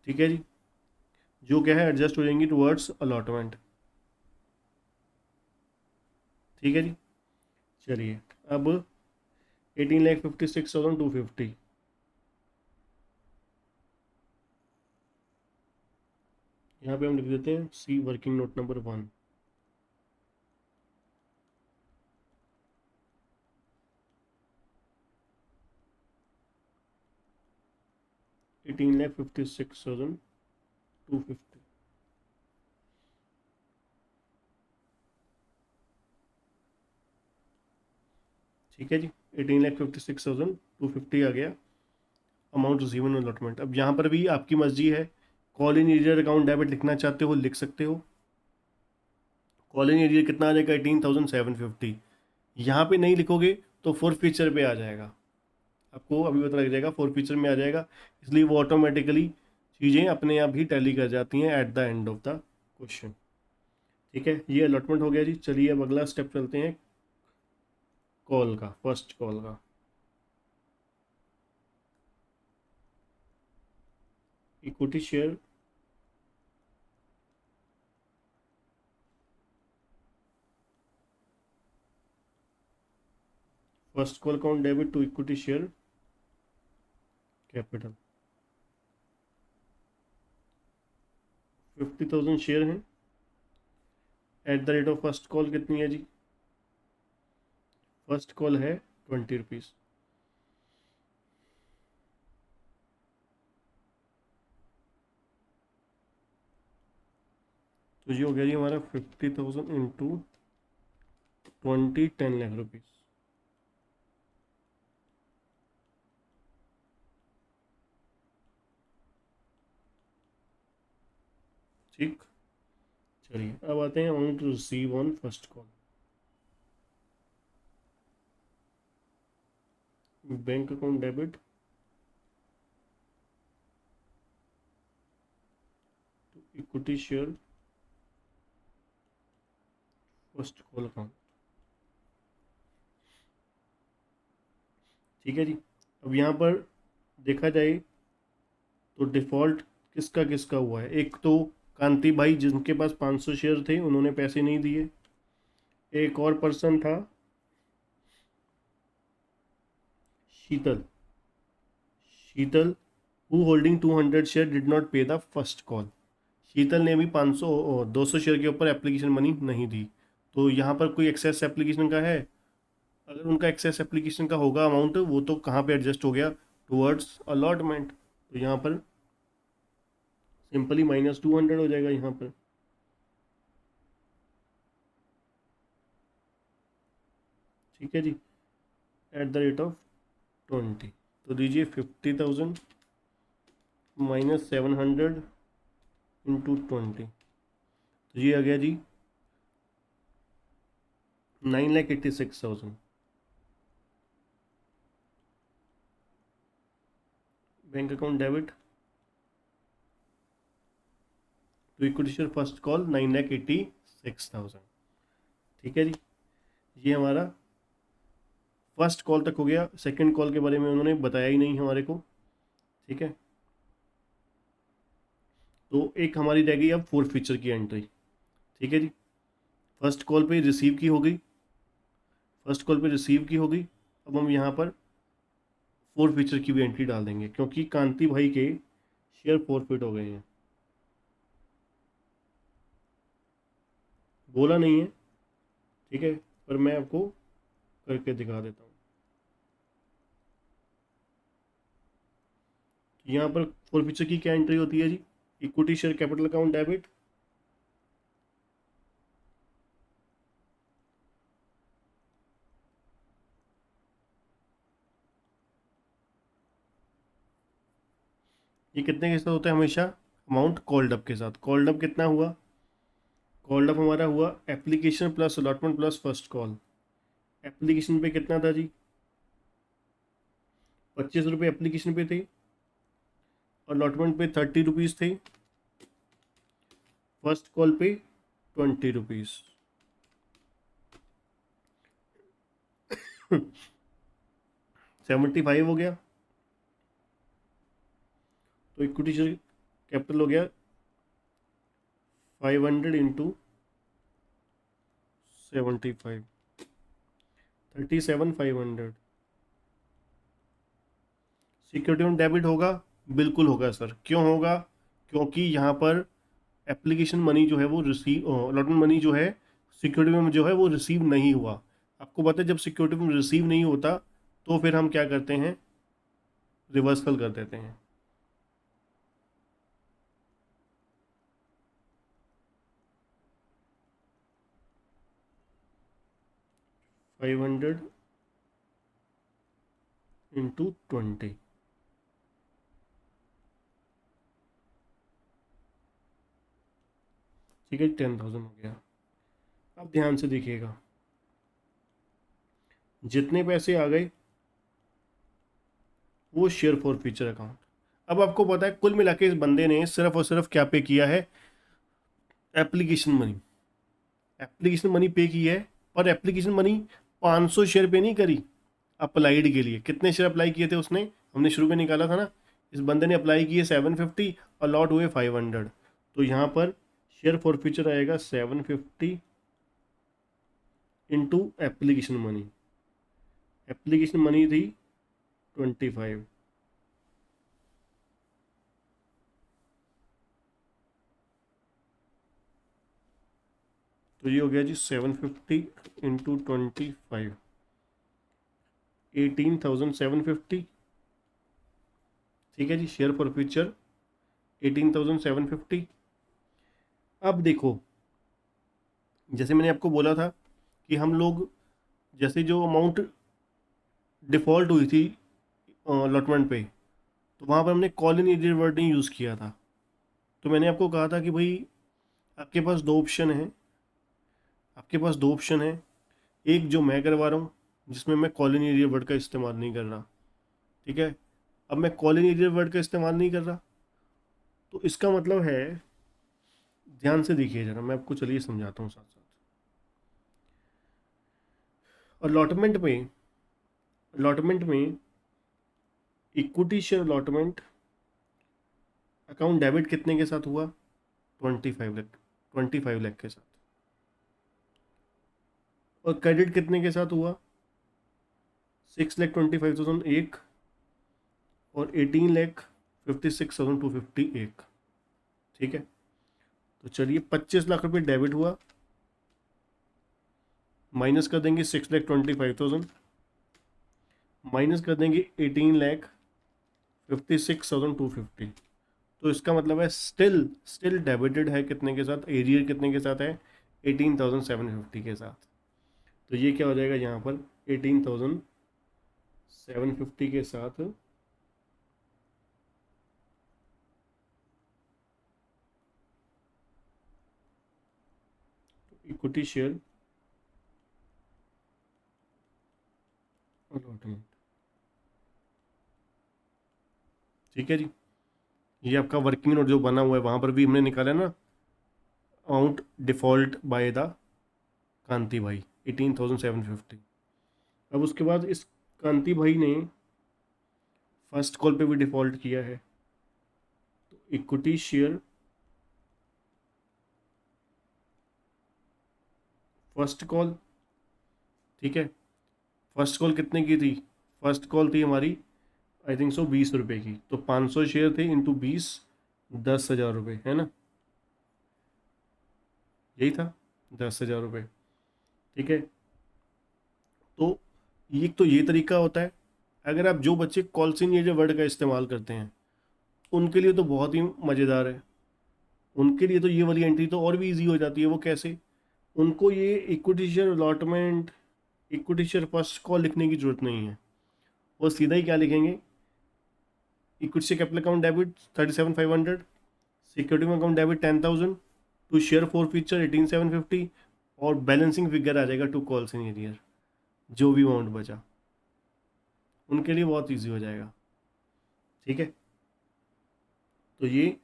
ठीक है जी, जो क्या है एडजस्ट हो जाएंगी टुवर्ड्स अलॉटमेंट। ठीक है जी, चलिए अब 18,56,250, यहाँ पे हम लिख देते हैं सी वर्किंग नोट नंबर 1। 18,56,250। ठीक है जी, 18,56,250 आ गया अमाउंट रिसीव इन अलॉटमेंट। अब यहाँ पर भी आपकी मर्जी है, call in arrear account debit लिखना चाहते हो लिख सकते हो। कॉल इन एरियर कितना आ जाएगा 18,750, यहाँ पे नहीं लिखोगे तो फोर फीचर पे आ जाएगा, आपको अभी पता लग जाएगा फोर फीचर में आ जाएगा, इसलिए वो ऑटोमेटिकली चीज़ें अपने आप ही टैली कर जाती हैं at the end of the question. ठीक है, ये अलॉटमेंट हो गया जी। चलिए अब अगला स्टेप चलते हैं कॉल का, फर्स्ट कॉल का। Equity share first call account debit to equity share capital. 50,000 share हैं, at the rate of first call कितनी है जी, फर्स्ट कॉल है 20 रुपीज़। तो ये हो गया जी हमारा 50,000 इंटू 20, 10 लाख रुपीज़। ठीक, चलिए अब आते हैं on to receive on first call. Bank account debit to equity share first call account. ठीक है जी। अब यहाँ पर देखा जाए तो डिफ़ॉल्ट किसका किसका हुआ है। एक तो कांति भाई जिनके पास 500 शेयर थे, उन्होंने पैसे नहीं दिए। एक और पर्सन था Sheetal, Sheetal who holding 200 share did not pay the first call. Sheetal ने भी 500 200 शेयर के ऊपर एप्लीकेशन मनी नहीं दी। तो यहाँ पर कोई एक्सेस एप्लीकेशन का है। अगर उनका एक्सेस एप्लीकेशन का होगा अमाउंट, वो तो कहाँ पे एडजस्ट हो गया, टुवर्ड्स अलॉटमेंट। तो यहाँ पर सिंपली -200 हो जाएगा यहाँ पर। ठीक है जी, @20। तो दीजिए 50,000 -700 इंटू 20। तो ये आ गया जी 9,86,000। Bank account debit to equity share first call 9,86,000। ठीक है जी, ये हमारा फर्स्ट कॉल तक हो गया। सेकंड कॉल के बारे में उन्होंने बताया ही नहीं हमारे को। ठीक है, तो एक हमारी रह गई अब फोर फीचर की एंट्री। ठीक है जी, फर्स्ट कॉल पे रिसीव की हो गई, फर्स्ट कॉल पे रिसीव की हो गई। अब हम यहाँ पर फोर फीचर की भी एंट्री डाल देंगे, क्योंकि कांति भाई के शेयर फॉरफिट हो गए हैं। बोला नहीं है, ठीक है, पर मैं आपको करके दिखा देता हूँ। यहाँ पर फोर फीचर की क्या एंट्री होती है जी, equity share capital account debit ये कितने के साथ होता है हमेशा, अमाउंट कॉल्ड अप के साथ। कॉल्ड अप कितना हुआ, कॉल्ड अप हमारा हुआ application plus allotment plus first call. Application पे कितना था जी, 25 रुपये एप्लीकेशन पे थे, अलॉटमेंट पे 30 रुपीज़ थे, फर्स्ट कॉल पे 20 रुपीज़। 75 हो गया। तो इक्विटी शेयर कैपिटल हो गया 500 इंटू 75, 37,500। सिक्योरिटी में डेबिट होगा, बिल्कुल होगा सर। क्यों होगा, क्योंकि यहाँ पर एप्लीकेशन मनी जो है वो रिसीव, अलॉटमेंट मनी जो है सिक्योरिटी में जो है वो रिसीव नहीं हुआ। आपको पता है जब सिक्योरिटी में रिसीव नहीं होता तो फिर हम क्या करते हैं, रिवर्सल कर देते हैं। $500 इंटू 20। ठीक है, 10,000 हो गया। अब ध्यान से देखिएगा, जितने पैसे आ गए वो शेयर फॉर फ्यूचर अकाउंट। अब आपको पता है कुल मिला के इस बंदे ने सिर्फ और सिर्फ क्या पे किया है, एप्लीकेशन मनी। एप्लीकेशन मनी पे की है, और एप्लीकेशन मनी 500 शेयर पे नहीं करी। अप्लाइड के लिए कितने शेयर अप्लाई किए थे उसने, हमने शुरू में निकाला था ना। इस बंदे ने अप्लाई किए 750, अलॉट हुए 500। तो यहाँ पर शेयर फॉर फ्यूचर आएगा 750 into application money. Application money थी 25। तो ये हो गया जी 750 इंटू 25, 18,750। ठीक है जी, शेयर फॉर फ्यूचर 18,750। अब देखो जैसे मैंने आपको बोला था कि हम लोग जैसे जो अमाउंट डिफ़ॉल्ट हुई थी अलॉटमेंट पे, तो वहाँ पर हमने कॉल इन एरियर वर्ड नहीं यूज़ किया था। तो मैंने आपको कहा था कि भाई आपके पास दो ऑप्शन हैं, आपके पास दो ऑप्शन है। एक जो मैं करवा रहा हूँ जिसमें मैं कॉल इन एरियर वर्ड का इस्तेमाल नहीं कर रहा, ठीक है। अब मैं कॉल इन एरियर वर्ड का इस्तेमाल नहीं कर रहा, तो इसका मतलब है, ध्यान से देखिए जरा, मैं आपको चलिए समझाता हूँ साथ साथ। अलॉटमेंट में equity share allotment account debit कितने के साथ हुआ? 25 लाख, 25 लाख के साथ। और क्रेडिट कितने के साथ हुआ? 6,25,000 एक, और 18,56,250 एक, ठीक है। तो चलिए 25 लाख रुपये डेबिट हुआ, माइनस कर देंगे 6,25,000, माइनस कर देंगे 18,56,250। तो इसका मतलब है स्टिल स्टिल डेबिटेड है कितने के साथ? एरियर कितने के साथ है? 18,750 के साथ। तो ये क्या हो जाएगा यहाँ पर? 18,750 के साथ इक्विटी शेयर अलॉटमेंट, ठीक है जी। ये आपका वर्किंग नोट जो बना हुआ है वहाँ पर भी हमने निकाला ना, अमाउंट डिफॉल्ट बाय द कांति भाई 18,750। अब उसके बाद इस कांति भाई ने फर्स्ट कॉल पे भी डिफॉल्ट किया है, तो इक्विटी शेयर फर्स्ट कॉल, ठीक है। फर्स्ट कॉल कितने की थी? फर्स्ट कॉल थी हमारी आई थिंक सो 20 रुपये की, तो 500 शेयर थे इंटू 20, 10,000 रुपये, है ना? यही था, 10,000 रुपये, ठीक है। तो ये तरीका होता है। अगर आप जो बच्चे कॉल्सिन ये जो वर्ड का इस्तेमाल करते हैं उनके लिए तो बहुत ही मज़ेदार है। उनके लिए तो ये वाली एंट्री तो और भी इजी हो जाती है। वो कैसे? उनको ये equity share allotment, equity share first call लिखने की जरूरत नहीं है। वो सीधा ही क्या लिखेंगे? Equity share capital account debit 37,500, security account debit 10,000, to share forfeiture 18,750, और बैलेंसिंग फिगर आ जाएगा टू कॉल्स इन एरियर, जो भी अमाउंट बचा। उनके लिए बहुत ईजी हो जाएगा, ठीक है। तो ये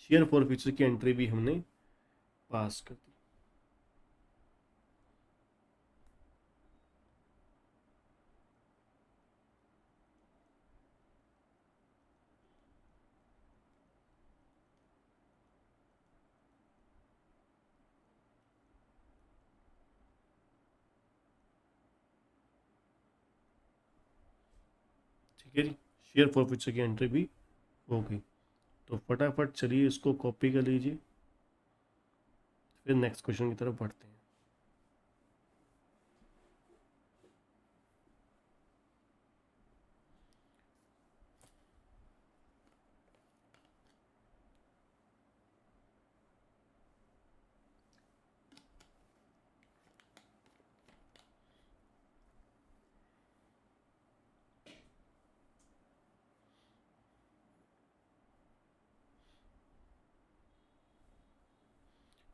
शेयर फॉर फीचर की एंट्री भी हमने पास कर दी। ठीक है जी, शेयर फॉर फ्यूचर की एंट्री भी हो गई। तो फटाफट चलिए इसको कॉपी कर लीजिए, फिर नेक्स्ट क्वेश्चन की तरफ बढ़ते हैं।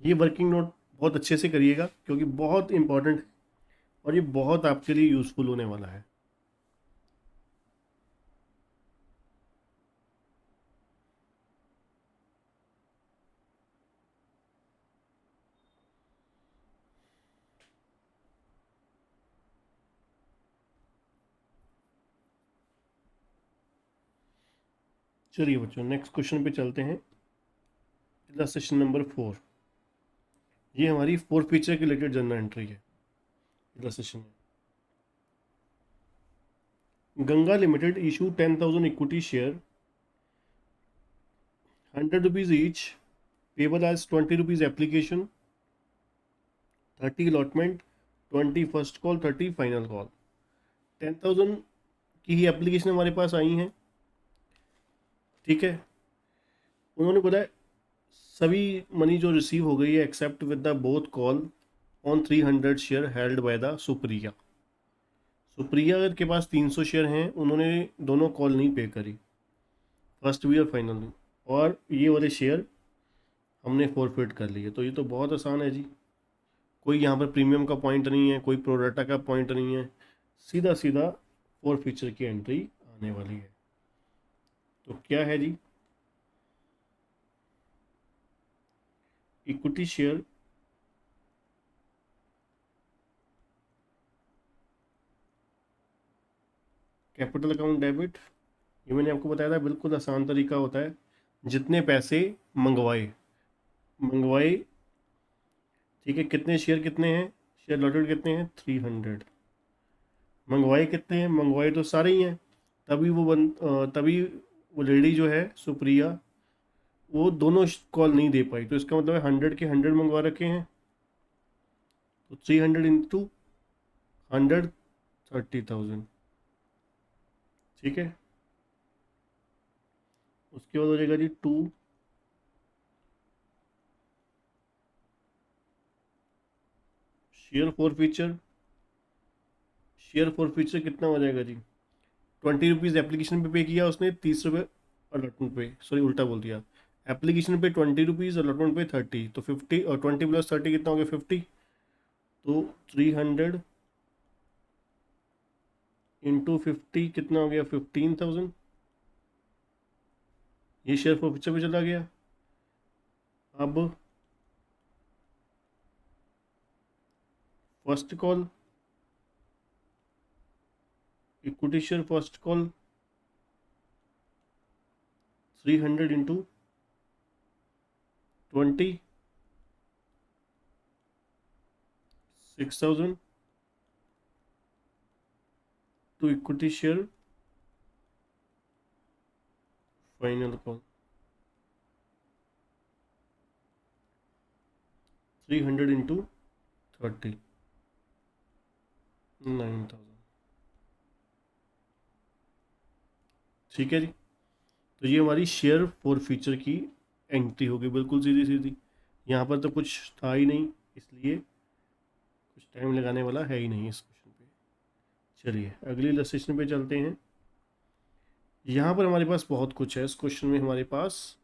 ये वर्किंग नोट बहुत अच्छे से करिएगा क्योंकि बहुत इंपॉर्टेंट है और ये बहुत आपके लिए यूज़फुल होने वाला है। चलिए बच्चों नेक्स्ट क्वेश्चन पे चलते हैं। सेशन नंबर 4, ये हमारी फोर फीचर के रिलेटेड जनरल एंट्री है। सेशन में Ganga limited issue 10,000 equity share, 100 rupees each, payable as 20 rupees application, 30 allotment, 20 first call, 30 final call. 10,000 की ही एप्लीकेशन हमारे पास आई हैं, ठीक है। उन्होंने बोला है सभी मनी जो रिसीव हो गई है except with the both call on 300 share held by the Supriya. Supriya के पास 300 शेयर हैं, उन्होंने दोनों कॉल नहीं पे करी, फर्स्ट भी और फाइनल भी, और ये वाले शेयर हमने फॉरफिट कर लिए। तो ये तो बहुत आसान है जी, कोई यहाँ पर प्रीमियम का पॉइंट नहीं है, कोई प्रोडाटा का पॉइंट नहीं है, सीधा सीधा फॉरफीचर की एंट्री आने वाली है। तो क्या है जी, equity share capital account debit, ये मैंने आपको बताया था, बिल्कुल आसान तरीका होता है। जितने पैसे मंगवाए मंगवाए, ठीक है, कितने शेयर, कितने हैं शेयर लॉटेड, कितने हैं 300, मंगवाए कितने हैं, मंगवाए तो सारे ही हैं। तभी वो लेडी जो है सुप्रिया, वो दोनों कॉल नहीं दे पाई, तो इसका मतलब है 100 के 100 मंगवा रखे हैं, तो 300 इंटू 100 30,000, ठीक है। उसके बाद हो जाएगा जी 2 शेयर फॉर फीचर कितना हो जाएगा जी, 20 रुपीज़ एप्लीकेशन पे किया उसने, 30 रुपये अलॉटमेंट पे, सॉरी उल्टा बोल दिया, एप्लीकेशन पे 20 रुपीज़, अलॉटमेंट पे 30, तो 50, और 20 + 30 कितना हो गया 50, तो 300 इंटू 50 कितना हो गया 15,000, ये शेयर फॉर फीचर पे चला गया। अब first call, equity share first call 300 into 20 6,000 to equity share final call 300 into 30 9,000, ठीक है जी। तो ये हमारी शेयर फॉर फीचर की एंट्री होगी, बिल्कुल सीधी सीधी। यहाँ पर तो कुछ था ही नहीं, इसलिए कुछ टाइम लगाने वाला है ही नहीं इस क्वेश्चन पे। चलिए अगली इलस्ट्रेशन पे चलते हैं। यहाँ पर हमारे पास बहुत कुछ है, इस क्वेश्चन में हमारे पास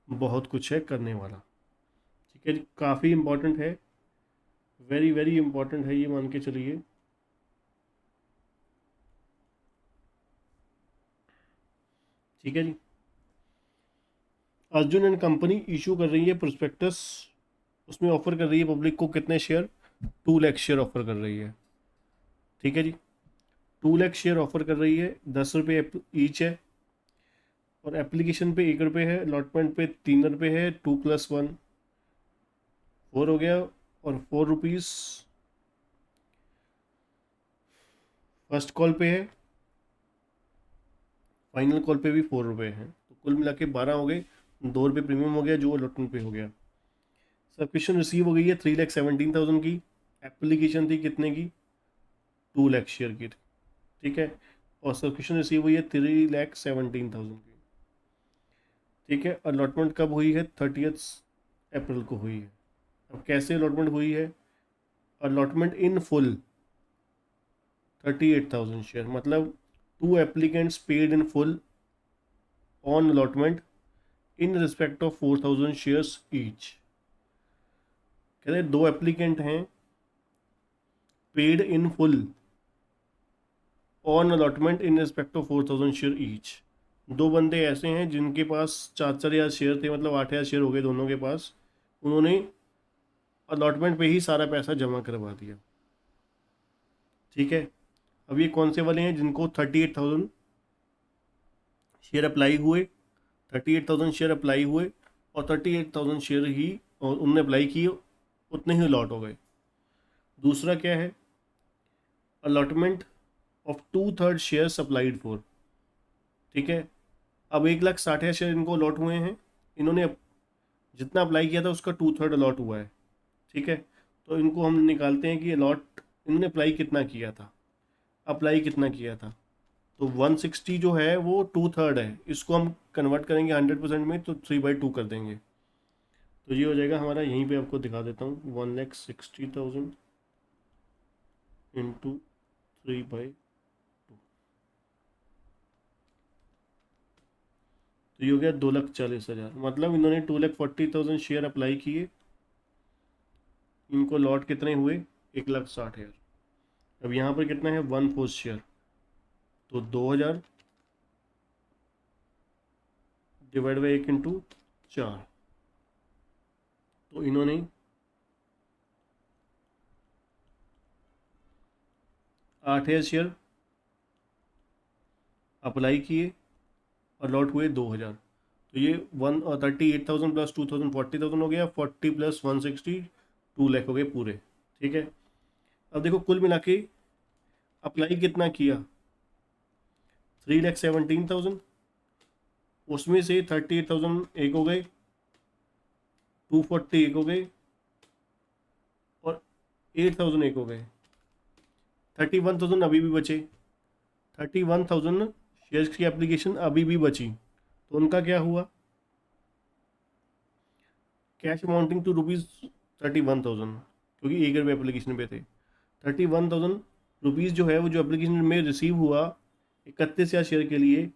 बहुत कुछ है करने वाला, ठीक है जी। काफ़ी इम्पोर्टेंट है, वेरी वेरी इम्पोर्टेंट है ये, मान के चलिए। ठीक है जी। अर्जुन एंड कंपनी इशू कर रही है प्रोस्पेक्टस, उसमें ऑफर कर रही है पब्लिक को कितने शेयर, 2 लाख शेयर ऑफर कर रही है, ठीक है जी। 2 लाख शेयर ऑफर कर रही है, 10 रुपये ईच है, और एप्लीकेशन पे 1 रुपये है, अलॉटमेंट पे 3 रुपये है, 2 + 1 4 हो गया, और 4 रुपीज़ फर्स्ट कॉल पे है, फाइनल कॉल पे भी 4 रुपये हैं, तो कुल मिला के 12 हो गए, 2 रुपये प्रीमियम हो गया जो अलॉटमेंट पे हो गया। सब्सक्रिप्शन रिसीव हो गई है 3,17,000 की, एप्लीकेशन थी कितने की, 2 लाख शेयर की थी, ठीक है, और सब्सक्रिप्शन रिसीव हुई है 3,17,000 की, ठीक है। अलॉटमेंट कब हुई है, 30 अप्रैल को हुई है। अब कैसे अलॉटमेंट हुई है, अलॉटमेंट इन फुल 38,000 शेयर, मतलब 2 applicants paid in full on allotment in respect of 4,000 shares each. कहते हैं 2 एप्लीकेंट हैं paid in full on allotment in respect of 4,000 share each. 2 बंदे ऐसे हैं जिनके पास 4,000 शेयर थे, मतलब 8,000 शेयर हो गए दोनों के पास, उन्होंने अलॉटमेंट पे ही सारा पैसा जमा करवा दिया, ठीक है। अब ये कौन से वाले हैं, जिनको 38,000 शेयर अप्लाई हुए, 38,000 शेयर अप्लाई हुए, और 38,000 शेयर ही और उनने अप्लाई किए, उतने ही अलॉट हो गए। दूसरा क्या है, allotment of 2/3 share applied for, ठीक है। अब 1,60,000 शेयर इनको अलॉट हुए हैं, इन्होंने जितना अप्लाई किया था उसका 2/3 अलॉट हुआ है, ठीक है। तो इनको हम निकालते हैं कि अलॉट इन्होंने अप्लाई कितना किया था, तो 160 जो है वो 2/3 है, इसको हम कन्वर्ट करेंगे 100% में, तो 3/2 कर देंगे, तो ये हो जाएगा हमारा, यहीं पे आपको दिखा देता हूँ, 1,60,000 इंटू 3/2, तो ये हो गया 2,40,000। मतलब इन्होंने 2,40,000 शेयर अप्लाई किए, इनको लॉट कितने हुए, 1,60,000। अब यहाँ पर कितना है, 1/4 शेयर, तो 2,000 डिवाइड बाई 1 × 4, तो इन्होंने 8,000 शेयर अप्लाई किए और लॉट हुए 2,000। तो ये 138,000 प्लस 2,000 40,000 हो गया, 40 प्लस 160 2 लाख हो गए पूरे। ठीक है, अब देखो कुल मिला के अप्लाई कितना किया, 3,17,000, उसमें से 38,000 एक हो गए, 240 एक हो गए और 8,000 एक हो गए, 31,000 अभी भी बचे। 31,000 शेयर्स की एप्लीकेशन अभी भी बची, तो उनका क्या हुआ, कैश अमाउंटिंग टू ₹31,000, क्योंकि 1 रुपये एप्लीकेशन पे थे। 31,000 रुपीज़ जो है वो जो एप्लीकेशन में रिसीव हुआ 31,000 शेयर के लिए,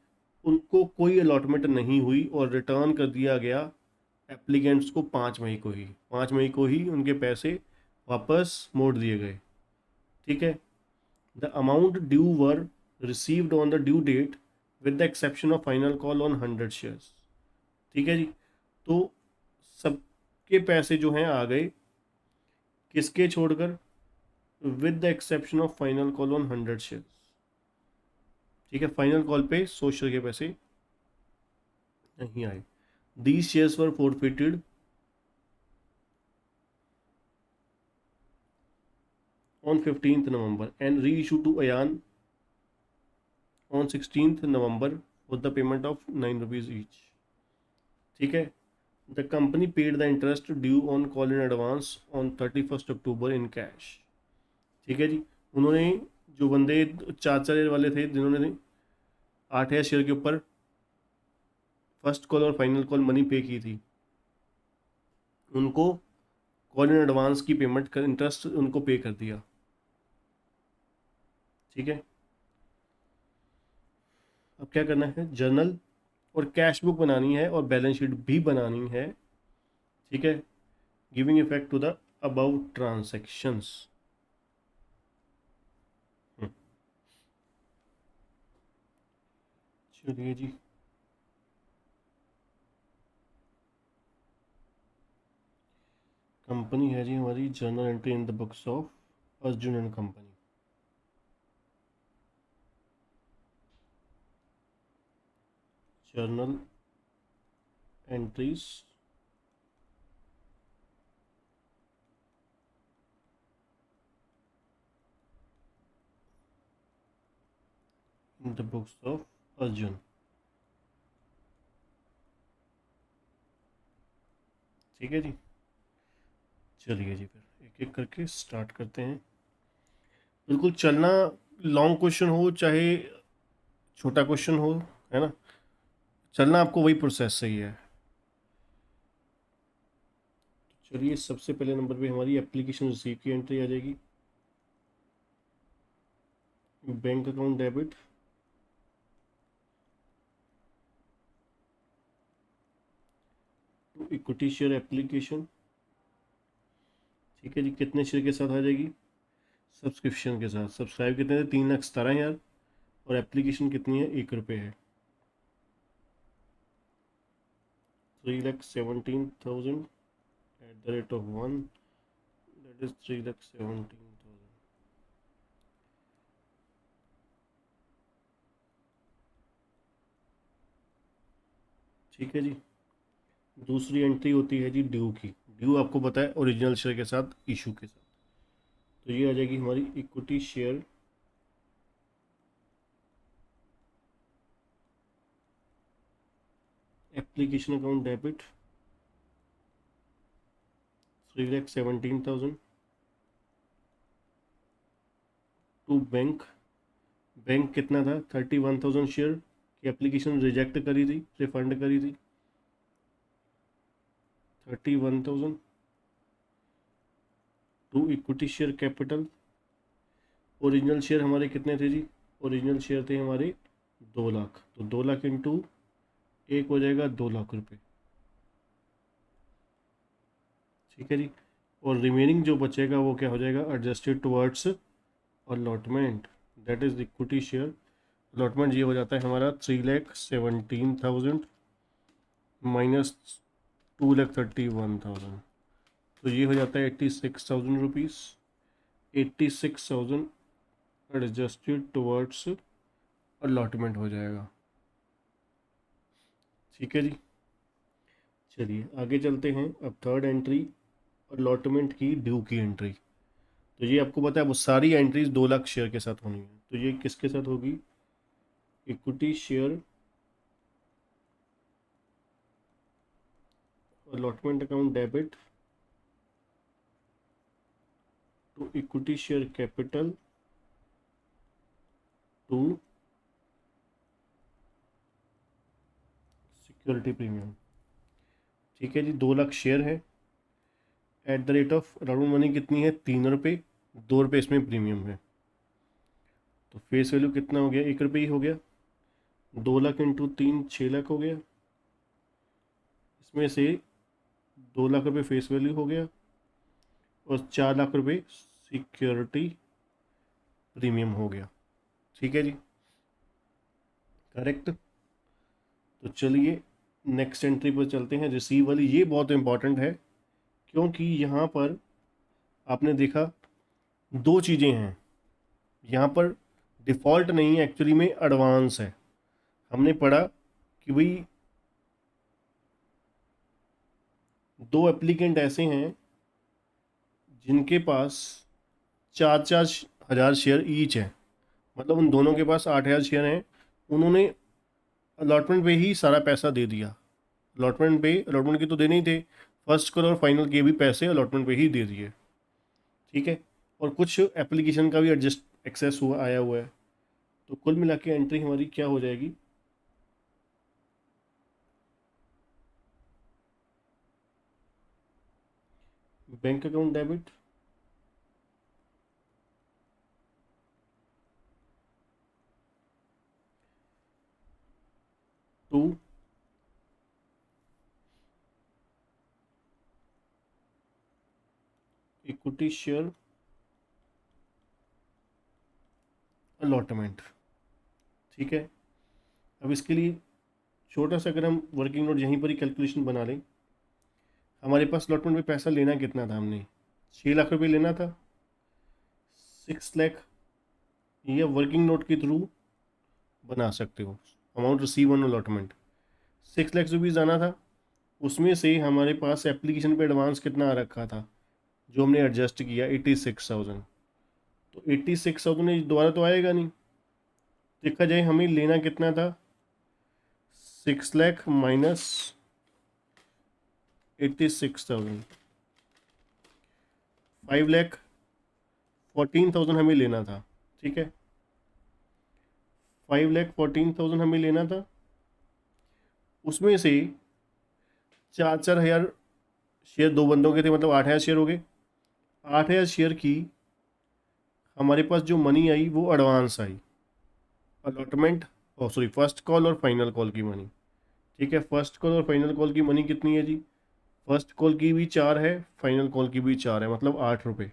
उनको कोई अलॉटमेंट नहीं हुई और रिटर्न कर दिया गया एप्लीकेंट्स को 5 मई को ही। 5 मई को ही उनके पैसे वापस मोड़ दिए गए। ठीक है, the amount due were received on the due date with the exception of final call on 100 shares. ठीक है जी, तो सबके पैसे जो हैं आ गए, किसके छोड़कर, with the exception of final call on 100 shares. ठीक है, फाइनल कॉल पे 100 शेयर के पैसे नहीं आए। These shares were forfeited on 15th November and reissued to Ayan on 16th November with the payment of 9 rupees each. ठीक है, the company paid the interest due on call in advance on 31st October in cash. ठीक है जी, उन्होंने जो बंदे 4 वाले थे जिन्होंने 8,000 शेयर के ऊपर फर्स्ट कॉल और फाइनल कॉल मनी पे की थी, उनको कॉल इन एडवांस की पेमेंट कर इंटरेस्ट उनको पे कर दिया। ठीक है, अब क्या करना है, जर्नल और कैश बुक बनानी है और बैलेंस शीट भी बनानी है। ठीक है, giving effect to the above transactions. चलिए जी, कंपनी है जी हमारी journal entry in the books of Arjun and company. Journal entries in the books of Arjun. ठीक है जी, चलिए जी फिर एक एक करके स्टार्ट करते हैं। बिल्कुल चलना, लॉन्ग क्वेश्चन हो चाहे छोटा क्वेश्चन हो, है ना, चलना आपको वही प्रोसेस सही है। चलिए, सबसे पहले नंबर पे हमारी एप्लीकेशन रिसीव की एंट्री आ जाएगी। Bank account debit, to equity share application. ठीक है जी, कितने शेयर के साथ आ जाएगी, सब्सक्रिप्शन के साथ। सब्सक्राइब कितने थे, 3,17,000 और एप्लीकेशन कितनी है, 1 रुपये है। 3,17,000 @ 1, that is 3,17,000। ठीक है जी, दूसरी एंट्री होती है जी ड्यू की। ड्यू आपको पता है ओरिजिनल शेयर के साथ, इशू के साथ। तो ये आ जाएगी हमारी equity share application account debit 3,17,000 to bank. Bank कितना था, 31,000 शेयर की एप्लीकेशन रिजेक्ट करी थी, रिफंड करी थी। 31,000 to equity share capital original share हमारे कितने थे जी? ओरिजिनल शेयर थे हमारे 2 लाख, तो 2 लाख इंटू एक हो जाएगा 2 लाख रुपए, ठीक है जी। और रिमेनिंग जो बचेगा वो क्या हो जाएगा? Adjusted towards allotment, that is equity share. Allotment ये हो जाता है हमारा 3,17,000 माइनस 2,31,000, तो ये हो जाता है 86,000 रुपीज़। 86,000 एडजस्टेड टुवर्ड्स अलॉटमेंट हो जाएगा, ठीक है जी। चलिए आगे चलते हैं। अब थर्ड एंट्री, अलॉटमेंट की ड्यू की एंट्री। तो ये आपको पता है वो सारी एंट्रीज 2 लाख शेयर के साथ होनी है, तो ये किसके साथ होगी? Equity share allotment account debit to equity share capital to security premium, ठीक है जी। 2 लाख शेयर है, at the rate of round money कितनी है? 3 रुपये, 2 रुपये इसमें प्रीमियम है, तो फेस वैल्यू कितना हो गया? 1 रुपये ही हो गया। 2 लाख इंटू 3 6 लाख हो गया, इसमें से 2 लाख रुपये फेस वैल्यू हो गया और 4 लाख रुपये सिक्योरिटी प्रीमियम हो गया, ठीक है जी, करेक्ट। तो चलिए नेक्स्ट एंट्री पर चलते हैं, रिसीव वाली। ये बहुत इंपॉर्टेंट है क्योंकि यहाँ पर आपने देखा दो चीज़ें हैं, यहाँ पर डिफ़ॉल्ट नहीं है, एक्चुअली में एडवांस है। हमने पढ़ा कि भाई दो एप्लीकेंट ऐसे हैं जिनके पास 4-4 हज़ार शेयर ईच है, मतलब उन दोनों के पास 8 हज़ार शेयर हैं। उन्होंने अलॉटमेंट पे ही सारा पैसा दे दिया। अलॉटमेंट के तो देने ही थे, फर्स्ट कॉल और फाइनल के भी पैसे अलॉटमेंट पे ही दे दिए, ठीक है। और कुछ एप्लीकेशन का भी एडजस्ट एक्सेस हुआ आया हुआ है, तो कुल मिला के एंट्री हमारी क्या हो जाएगी? Bank account debit to equity share allotment, ठीक है। अब इसके लिए छोटा सा अगर हम वर्किंग नोट यहीं पर ही कैलकुलेशन बना लें, हमारे पास अलॉटमेंट पे पैसा लेना कितना था? हमने 6 लाख रुपए लेना था। 6 लाख ये वर्किंग नोट के थ्रू बना सकते हो, amount receive on allotment 6 lakh rupees आना था। उसमें से हमारे पास एप्लीकेशन पे एडवांस कितना आ रखा था जो हमने एडजस्ट किया? 86,000, तो 86,000 दोबारा तो आएगा नहीं। देखा जाए हमें लेना कितना था? 6 लाख माइनस 86,000, 5,14,000 हमें लेना था, ठीक है। 5,14,000 हमें लेना था, उसमें से 4-4 हज़ार शेयर दो बंदों के थे, मतलब 8 हज़ार शेयर हो गए। 8 हज़ार शेयर की हमारे पास जो मनी आई वो एडवांस आई, अलॉटमेंट और सॉरी फर्स्ट कॉल और फाइनल कॉल की मनी, ठीक है। फर्स्ट कॉल और फाइनल कॉल की मनी कितनी है जी? फर्स्ट कॉल की भी 4 है, फाइनल कॉल की भी 4 है, मतलब 8 रुपये,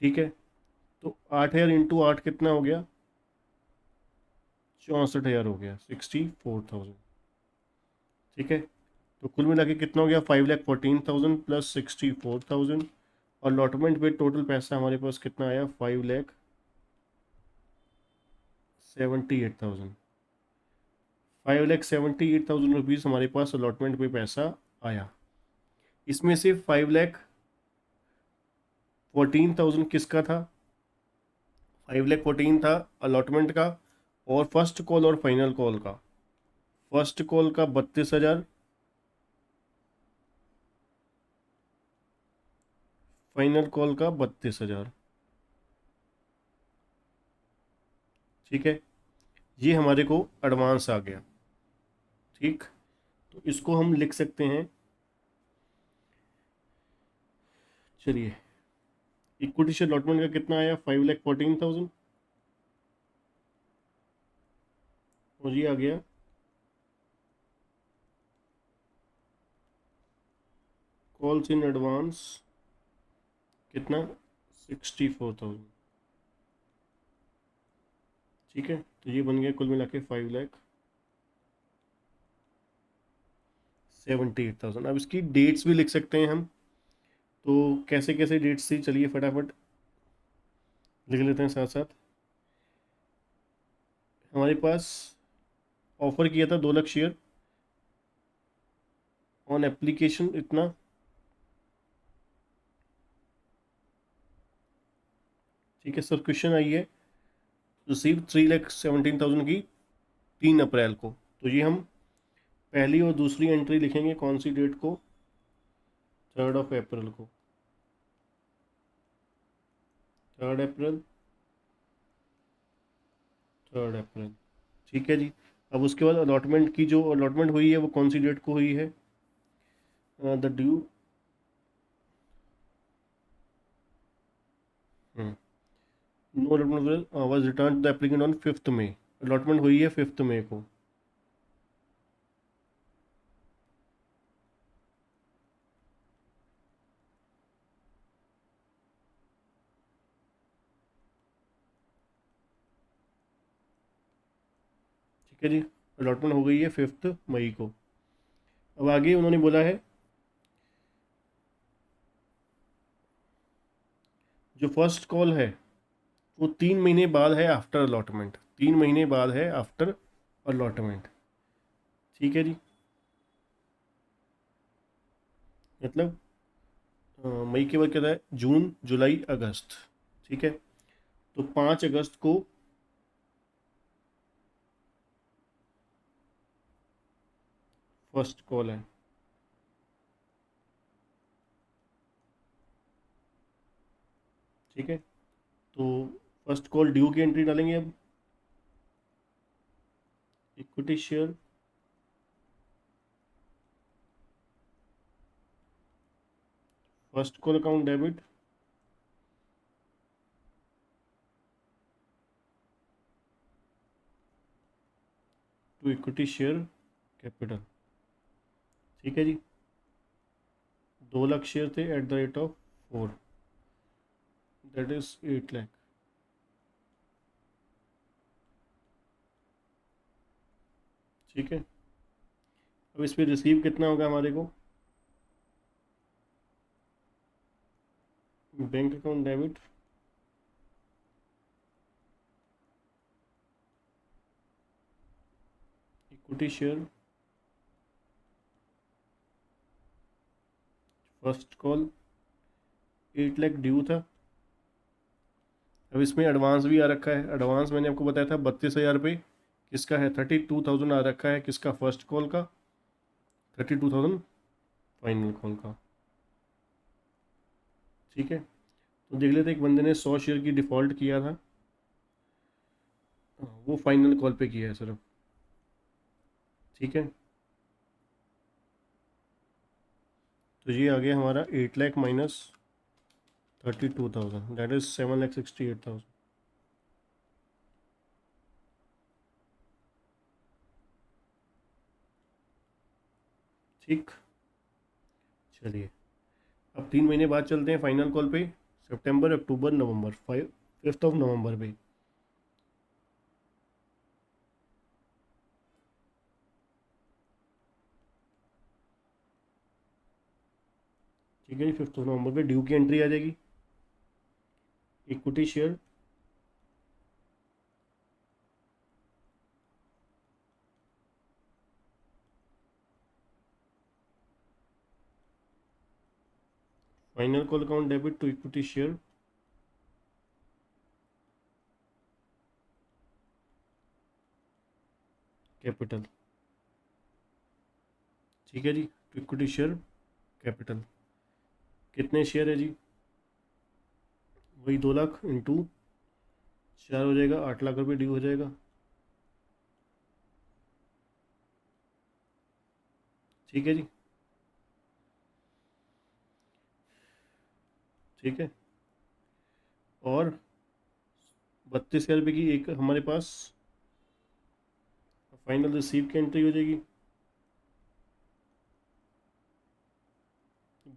ठीक है। तो 8 हज़ार इंटू 8 कितना हो गया? 64 हज़ार हो गया, 64,000, ठीक है। तो कुल मिला के कितना हो गया? 5,14,000 प्लस 64,000, और अलॉटमेंट पे टोटल पैसा हमारे पास कितना आया? 5,78,000। 5,78,000 रुपीज़ हमारे पास अलॉटमेंट पे पैसा आया। इसमें से 5,14,000 किसका था? 5,14,000 था अलॉटमेंट का, और फर्स्ट कॉल और फाइनल कॉल का। फर्स्ट कॉल का 32,000, फाइनल कॉल का 32,000, ठीक है। ये हमारे को एडवांस आ गया, ठीक। तो इसको हम लिख सकते हैं, चलिए इक्विटी शेयर अलॉटमेंट का कितना आया, 5,14,000, और ये आ गया कॉल्स इन एडवांस कितना, 64,000। ठीक है, तो ये बन गया कुल मिला के 5,78,000। अब इसकी डेट्स भी लिख सकते हैं हम, तो कैसे कैसे डेट्स थी चलिए फटाफट लिख लेते हैं साथ साथ। हमारे पास ऑफर किया था 2 लाख शेयर ऑन एप्लीकेशन इतना, ठीक है। सर क्वेश्चन आई है रिसीव 3,17,000 की 3 अप्रैल को, तो ये हम पहली और दूसरी एंट्री लिखेंगे कौन सी डेट को, 3 अप्रैल को, 3 अप्रैल, 3 अप्रैल। ठीक है जी। अब उसके बाद अलॉटमेंट की जो अलॉटमेंट हुई है वो कौन सी डेट को हुई है, the due, no allotment was return to the applicant on 5 May, allotment हुई है 5 मई को। ठीक है जी, अलॉटमेंट हो गई है 5 मई को। अब आगे उन्होंने बोला है जो फर्स्ट कॉल है वो 3 महीने बाद है आफ्टर अलॉटमेंट, 3 महीने बाद है आफ्टर अलॉटमेंट। ठीक है जी, मतलब मई के बाद क्या है, जून जुलाई अगस्त। ठीक है, तो 5 अगस्त को फर्स्ट कॉल है। ठीक है, तो फर्स्ट कॉल ड्यू की एंट्री डालेंगे अब, equity share first call account debit, to equity share capital. ठीक है जी, 2 लाख शेयर थे at the rate of 4, that is 8 lakh. ठीक है, अब इस पर रिसीव कितना होगा हमारे को, bank account debit, equity share first call 8 lakh due था। अब इसमें एडवांस भी आ रखा है, एडवांस मैंने आपको बताया था 32,000 रुपये, किसका है, 32,000 आ रखा है, किसका, फर्स्ट कॉल का, 32,000 फाइनल कॉल का। ठीक है, तो देख लेते एक बंदे ने 100 शेयर की डिफ़ॉल्ट किया था, वो फाइनल कॉल पे किया है सिर्फ। ठीक है, तो ये आ गया हमारा 8 लाख माइनस 32,000, दैट इज 7,68,000। ठीक, चलिए अब 3 महीने बाद चलते हैं फाइनल कॉल पे, सितंबर अक्टूबर नवंबर, 5 नवंबर पे। ठीक है जी, 5 नवंबर पे ड्यू की एंट्री आ जाएगी, equity share final call account debit to equity share capital. ठीक है जी, टू इक्विटी शेयर कैपिटल, कितने शेयर है जी, वही 2 लाख इंटू 4 हो जाएगा, 8 लाख रुपये ड्यू हो जाएगा। ठीक है जी, ठीक है, और 32,000 रुपये की एक हमारे पास फाइनल रिसीव की एंट्री हो जाएगी।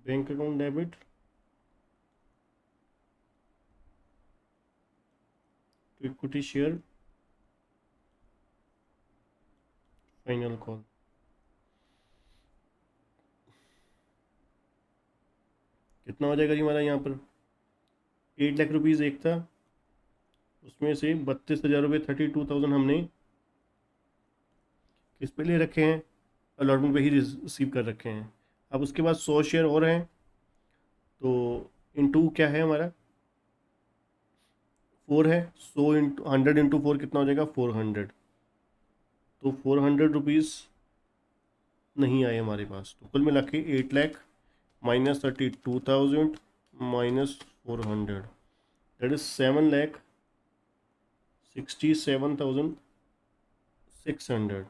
Bank account debit to equity share final call. कितना हो जाएगा जी हमारा यहाँ पर? 8 लाख रुपीज़ एक था, उसमें से 32,000 रुपये 32,000 हमने किस पे ले रखे हैं? अलॉटमेंट पे ही रिसीव कर रखे हैं। अब उसके बाद 100 शेयर और हैं, तो इंटू क्या है हमारा? 4 है। 100 इंटू 4 कितना हो जाएगा? 400। तो 400 रुपीज़ नहीं आए हमारे पास, तो कुल मिला के 8 lakh minus 32,000 minus 400, that is 7,67,600।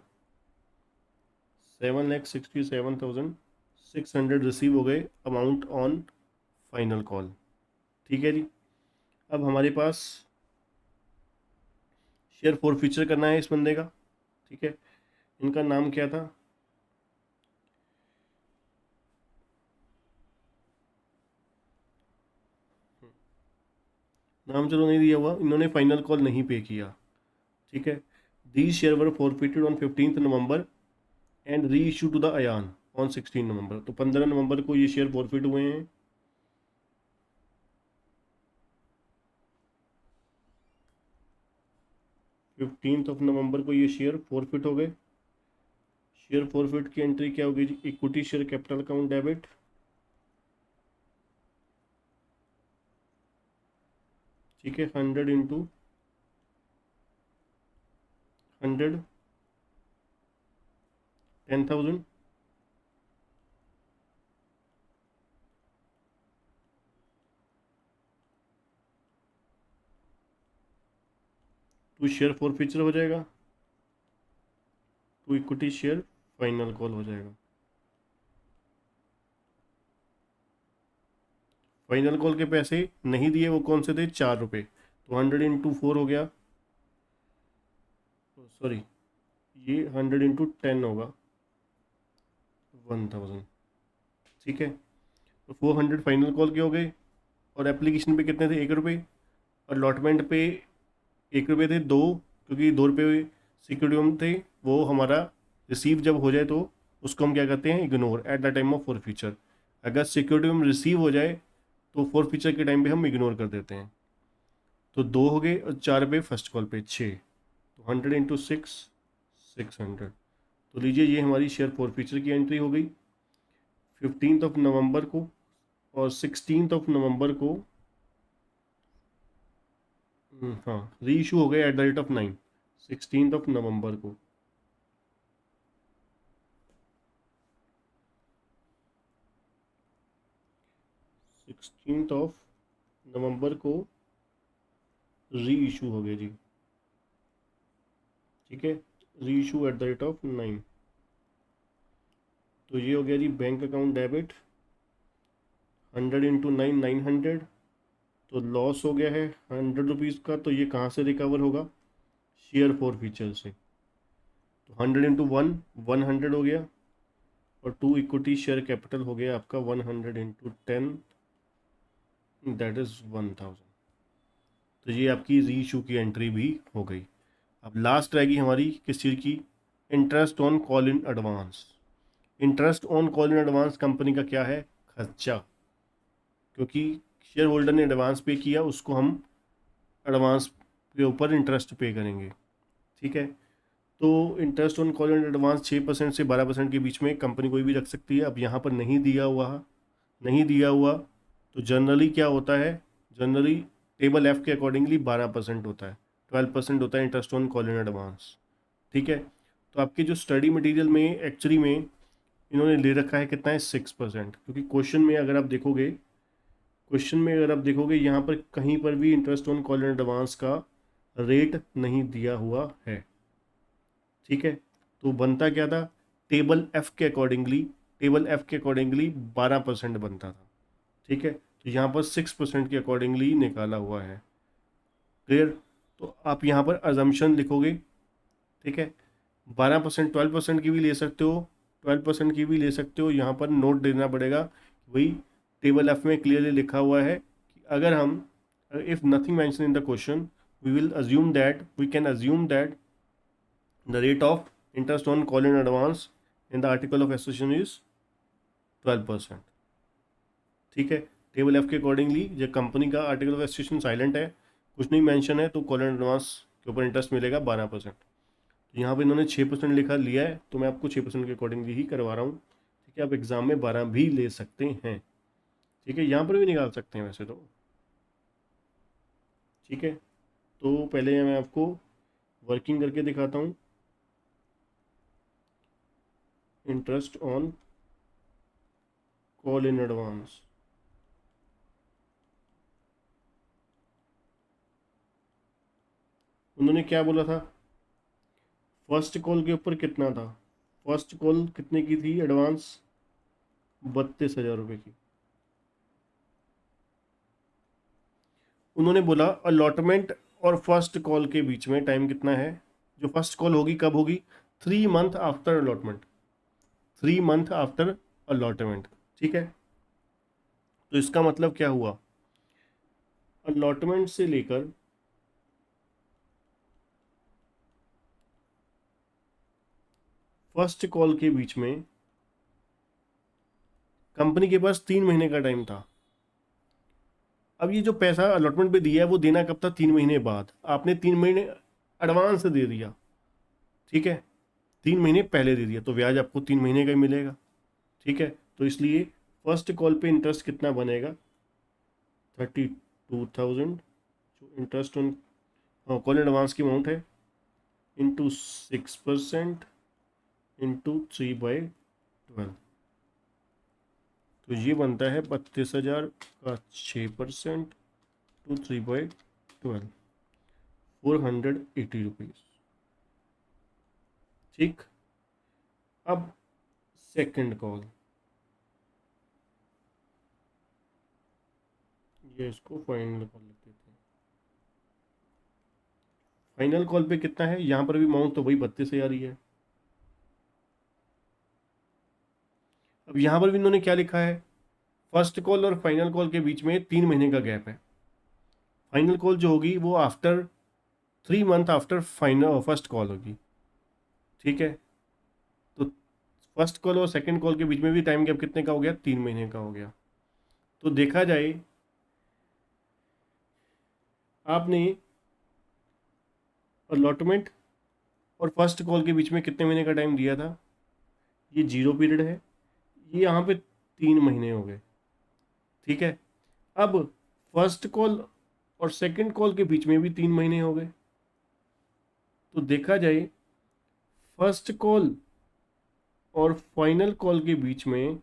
7,67,600 receive हो गए अमाउंट ऑन फाइनल कॉल। ठीक है जी। अब हमारे पास शेयर फॉर फीचर करना है इस बंदे का। ठीक है, इनका नाम क्या था? नाम चलो नहीं दिया हुआ, इन्होंने फाइनल कॉल नहीं पे किया। ठीक है, these share were forfeited on 15th November and re issue to the Ayaan 16 November. तो 15 नवंबर को ये शेयर फॉरफिट हुए हैं। 15 नवंबर को ये शेयर फॉरफिट हो गए। शेयर फॉरफिट की एंट्री क्या होगी जी? Equity share capital account debit. ठीक है, 100 10,000। तो शेयर फॉर फ्यूचर हो जाएगा, तो इक्विटी शेयर फाइनल कॉल हो जाएगा। फाइनल कॉल के पैसे नहीं दिए, वो कौन से थे? 4 रुपये। तो 100 इंटू 4 हो गया, सॉरी ये 100 इंटू 10 होगा, 1,000। ठीक है, तो 400 फाइनल कॉल के हो गए। और एप्लीकेशन पे कितने थे? 1 रुपये। और अलॉटमेंट पे 1 रुपये थे, 2, क्योंकि 2 रुपये सिक्योरिटी थे। वो हमारा रिसीव जब हो जाए तो उसको हम क्या करते हैं? Ignore at the time of for future. अगर सिक्योरिटी में रिसीव हो जाए तो फॉर फ्यूचर के टाइम पे हम इग्नोर कर देते हैं। तो 2 हो गए, और 4 रुपये फर्स्ट कॉल पे 6। तो 100 इंटू 6 600। तो लीजिए ये हमारी शेयर फॉर फ्यूचर की एंट्री हो गई 15 नवंबर को। और 16 नवंबर को हाँ री इशू हो गए @9। 16 नवंबर को। 16 नवंबर को री इशू हो गए जी। ठीक है, री इशू @9। तो ये हो गया जी बैंक अकाउंट डेबिट 100 इंटू 9 900। तो लॉस हो गया है 100 रुपीज़ का। तो ये कहाँ से रिकवर होगा? शेयर फॉर फ्यूचर से। तो 100 इंटू 1 100 हो गया, और 2 इक्विटी शेयर कैपिटल हो गया आपका 100 इंटू 10, दैट इज़ 1,000। तो ये आपकी री इशू की एंट्री भी हो गई। अब लास्ट रहेगी हमारी किस चीज़ की? Interest on call in advance. Interest on call in advance company का क्या है? खर्चा। क्योंकि शेयर होल्डर ने एडवांस पे किया, उसको हम एडवांस के ऊपर इंटरेस्ट पे करेंगे। ठीक है, तो interest on call in advance 6% से 12% के बीच में कंपनी कोई भी रख सकती है। अब यहाँ पर नहीं दिया हुआ तो जनरली क्या होता है? जनरली टेबल एफ के अकॉर्डिंगली 12% होता है, 12% होता है interest on call in advance. ठीक है, तो आपके जो स्टडी मटेरियल में एक्चुअली में इन्होंने ले रखा है कितना है? 6%। क्योंकि क्वेश्चन में अगर आप देखोगे यहाँ पर कहीं पर भी interest on call in advance का रेट नहीं दिया हुआ है। ठीक है, तो बनता क्या था? टेबल एफ के अकॉर्डिंगली 12% बनता था। ठीक है, तो यहाँ पर 6% के अकॉर्डिंगली निकाला हुआ है। क्लियर? तो आप यहाँ पर अजम्पशन लिखोगे, ठीक है। 12%, 12% की भी ले सकते हो, 12% की भी ले सकते हो। यहाँ पर नोट देना पड़ेगा, वही टेबल एफ में क्लियरली लिखा हुआ है कि अगर हम if nothing mention in the question we can assume that the rate of interest on call in advance in the article of association is 12%। ठीक है। टेबल एफ के अकॉर्डिंगली जब कंपनी का आर्टिकल ऑफ एसोसिएशन साइलेंट है, कुछ नहीं mention है, तो कॉल इन एडवांस के ऊपर इंटरेस्ट मिलेगा 12%। यहाँ पे इन्होंने 6% लिखा लिया है, तो मैं आपको 6% के अकॉर्डिंगली ही करवा रहा हूँ। ठीक है, आप एग्जाम में 12 भी ले सकते हैं। ठीक है, यहाँ पर भी निकाल सकते हैं वैसे तो। ठीक है, तो पहले मैं आपको वर्किंग करके दिखाता हूँ। Interest on call in advance, उन्होंने क्या बोला था? फर्स्ट कॉल के ऊपर कितना था? फर्स्ट कॉल कितने की थी एडवांस? 32,000 रुपये की। उन्होंने बोला अलॉटमेंट और फर्स्ट कॉल के बीच में टाइम कितना है? जो फर्स्ट कॉल होगी कब होगी? 3 month after allotment, 3 month after allotment. ठीक है, तो इसका मतलब क्या हुआ? अलॉटमेंट से लेकर फर्स्ट कॉल के बीच में कंपनी के पास 3 महीने का टाइम था। अब ये जो पैसा अलॉटमेंट पे दिया है वो देना कब था? 3 महीने बाद। आपने 3 महीने एडवांस दे दिया, ठीक है, 3 महीने पहले दे दिया, तो ब्याज आपको 3 महीने का ही मिलेगा। ठीक है, तो इसलिए फर्स्ट कॉल पे इंटरेस्ट कितना बनेगा? 32,000, जो इंटरेस्ट ऑन कॉल एडवांस की अमाउंट है, इंटू 6% इंटू 3/12, तो ये बनता है 32,000 का 6% टू 3/12, 480 रुपीज़। ठीक, अब सेकंड कॉल, ये इसको फाइनल कॉल लिख देते हैं। फाइनल कॉल पे कितना है? यहाँ पर भी अमाउंट तो वही 32,000 ही है। अब यहाँ पर भी इन्होंने क्या लिखा है? फर्स्ट कॉल और फाइनल कॉल के बीच में 3 महीने का गैप है। फाइनल कॉल जो होगी वो after 3 month after final first call होगी। ठीक है, तो फर्स्ट कॉल और सेकंड कॉल के बीच में भी टाइम गैप कितने का हो गया? 3 महीने का हो गया। तो देखा जाए, आपने अलॉटमेंट और फर्स्ट कॉल के बीच में कितने महीने का टाइम दिया था? ये 0 पीरियड है, ये यहाँ पे 3 महीने हो गए। ठीक है, अब फर्स्ट कॉल और सेकंड कॉल के बीच में भी 3 महीने हो गए। तो देखा जाए, फर्स्ट कॉल और फाइनल कॉल के बीच में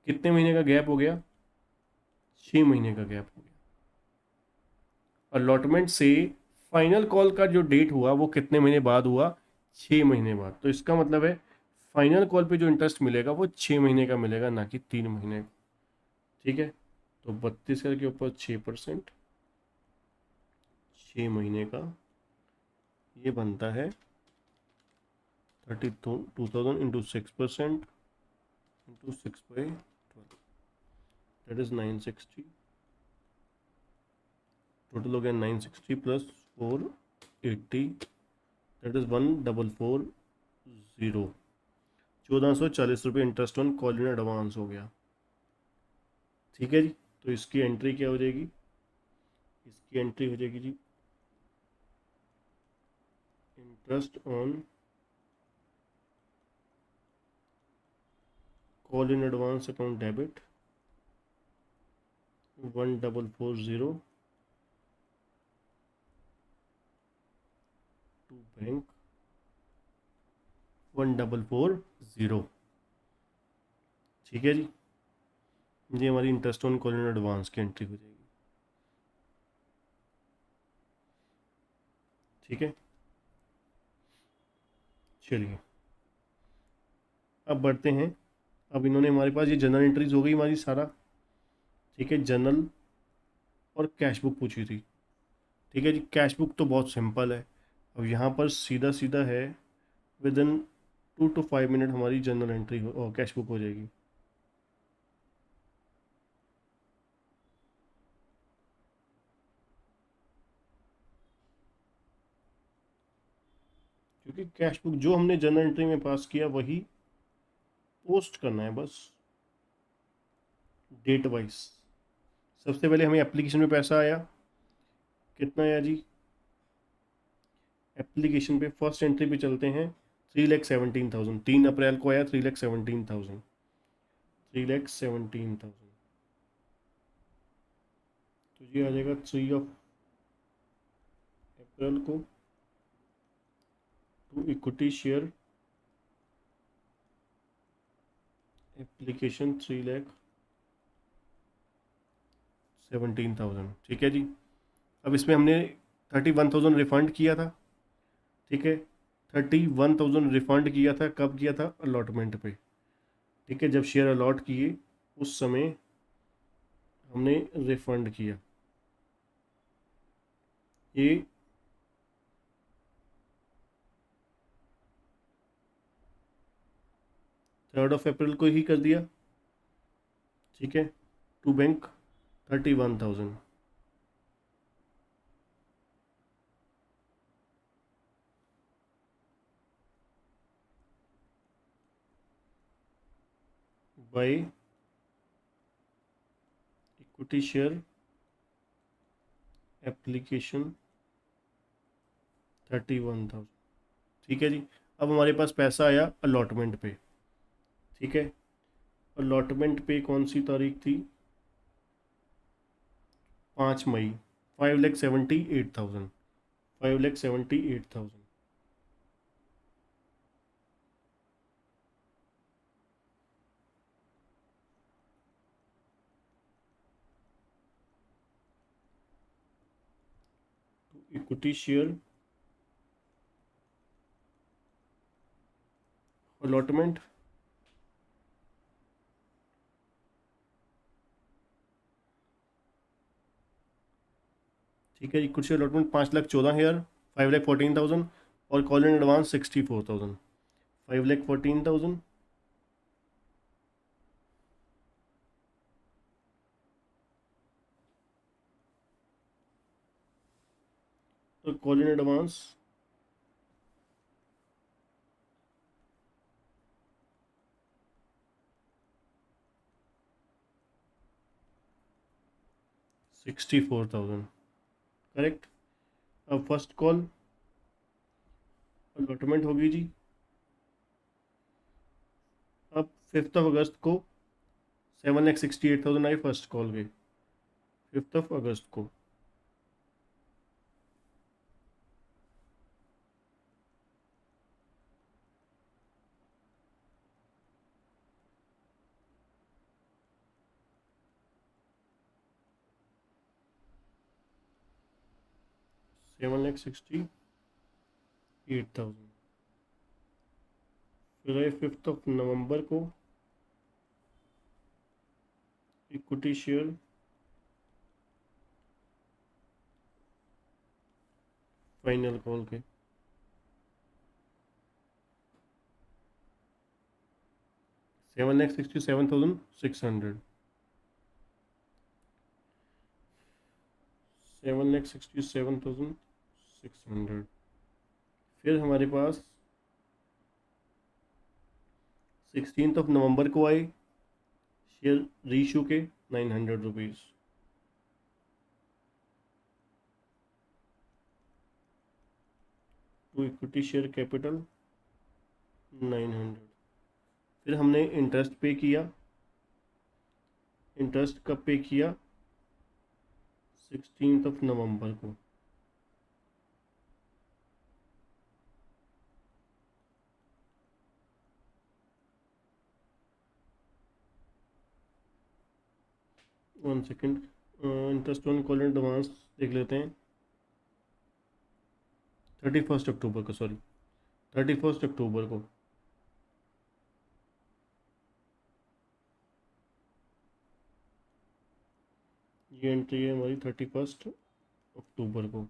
कितने महीने का गैप हो गया? 6 महीने का गैप हो गया। अलॉटमेंट से फाइनल कॉल का जो डेट हुआ वो कितने महीने बाद हुआ? 6 महीने बाद। तो इसका मतलब है फाइनल कॉल पे जो इंटरेस्ट मिलेगा वो 6 महीने का मिलेगा, ना कि 3 महीने का। ठीक है, तो 32,000 के ऊपर 6%, 6 महीने का, ये बनता है 32,000 into 6% into 6/12, that is 960। Total हो गया 960 प्लस 480, दैट इज 1,440। 1,440 रुपये interest on call in advance हो गया। ठीक है जी, तो इसकी एंट्री क्या हो जाएगी? इसकी एंट्री हो जाएगी जी, interest on call in advance account debit 1,440 to bank 1,440। ठीक है जी, ये हमारी interest on call in advance की एंट्री हो जाएगी। ठीक है, चलिए अब बढ़ते हैं। अब इन्होंने हमारे पास ये जनरल एंट्रीज हो गई हमारी सारा। ठीक है, जनरल और कैश बुक पूछी थी। ठीक है जी, कैश बुक तो बहुत सिंपल है। अब यहाँ पर सीधा सीधा है, विद इन 2 to 5 मिनट हमारी जनरल एंट्री और कैश बुक हो जाएगी। क्योंकि कैश बुक जो हमने जनरल एंट्री में पास किया वही पोस्ट करना है बस, डेट वाइज। सबसे पहले हमें एप्लीकेशन में पैसा आया, कितना आया जी? एप्लीकेशन पे फर्स्ट एंट्री पे चलते हैं, 3,17,000। 3 अप्रैल को आया 3,17,000। 3,17,000 तो ये आ जाएगा 3 अप्रैल को टू इक्विटी शेयर एप्लीकेशन 3,17,000। ठीक है जी। अब इसमें हमने 31,000 रिफंड किया था। ठीक है, 31,000 रिफंड किया था, कब किया था? अलॉटमेंट पे। ठीक है, जब शेयर अलॉट किए उस समय हमने रिफंड किया। ये 3 अप्रैल को ही कर दिया। ठीक है, to bank 31,000। By equity share application 31,000। ठीक है जी। अब हमारे पास पैसा आया अलॉटमेंट पे। ठीक है, अलॉटमेंट पे कौन सी तारीख थी? 5 मई। 5,78,000। 5,78,000। इक्विटी शेयर अलॉटमेंट, ठीक है, इक्विटी शेयर अलॉटमेंट 5,14,000, 5,14,000 और कॉल इन एडवांस 64,000। 5,14,000 तो कॉल इन एडवांस 64,000। करेक्ट। अब फर्स्ट कॉल अलॉटमेंट होगी जी। अब 5 अगस्त को 7,68,000 आई फर्स्ट कॉल पे। 5 अगस्त को। $7,68,000। फिर आई 5 नवंबर को इक्विटी शेयर फाइनल कॉल के 7,67,600। 7,67,600। फिर हमारे पास 16 नवंबर को आए शेयर रीशू के 900 rupees. To equity share capital 900। फिर हमने इंटरेस्ट पे किया। इंटरेस्ट कब पे किया? 16 नवंबर को। One second, interest on call advance देख लेते हैं। 31 अक्टूबर को, सॉरी, 31 अक्टूबर को। ये एंट्री है हमारी 31 अक्टूबर को।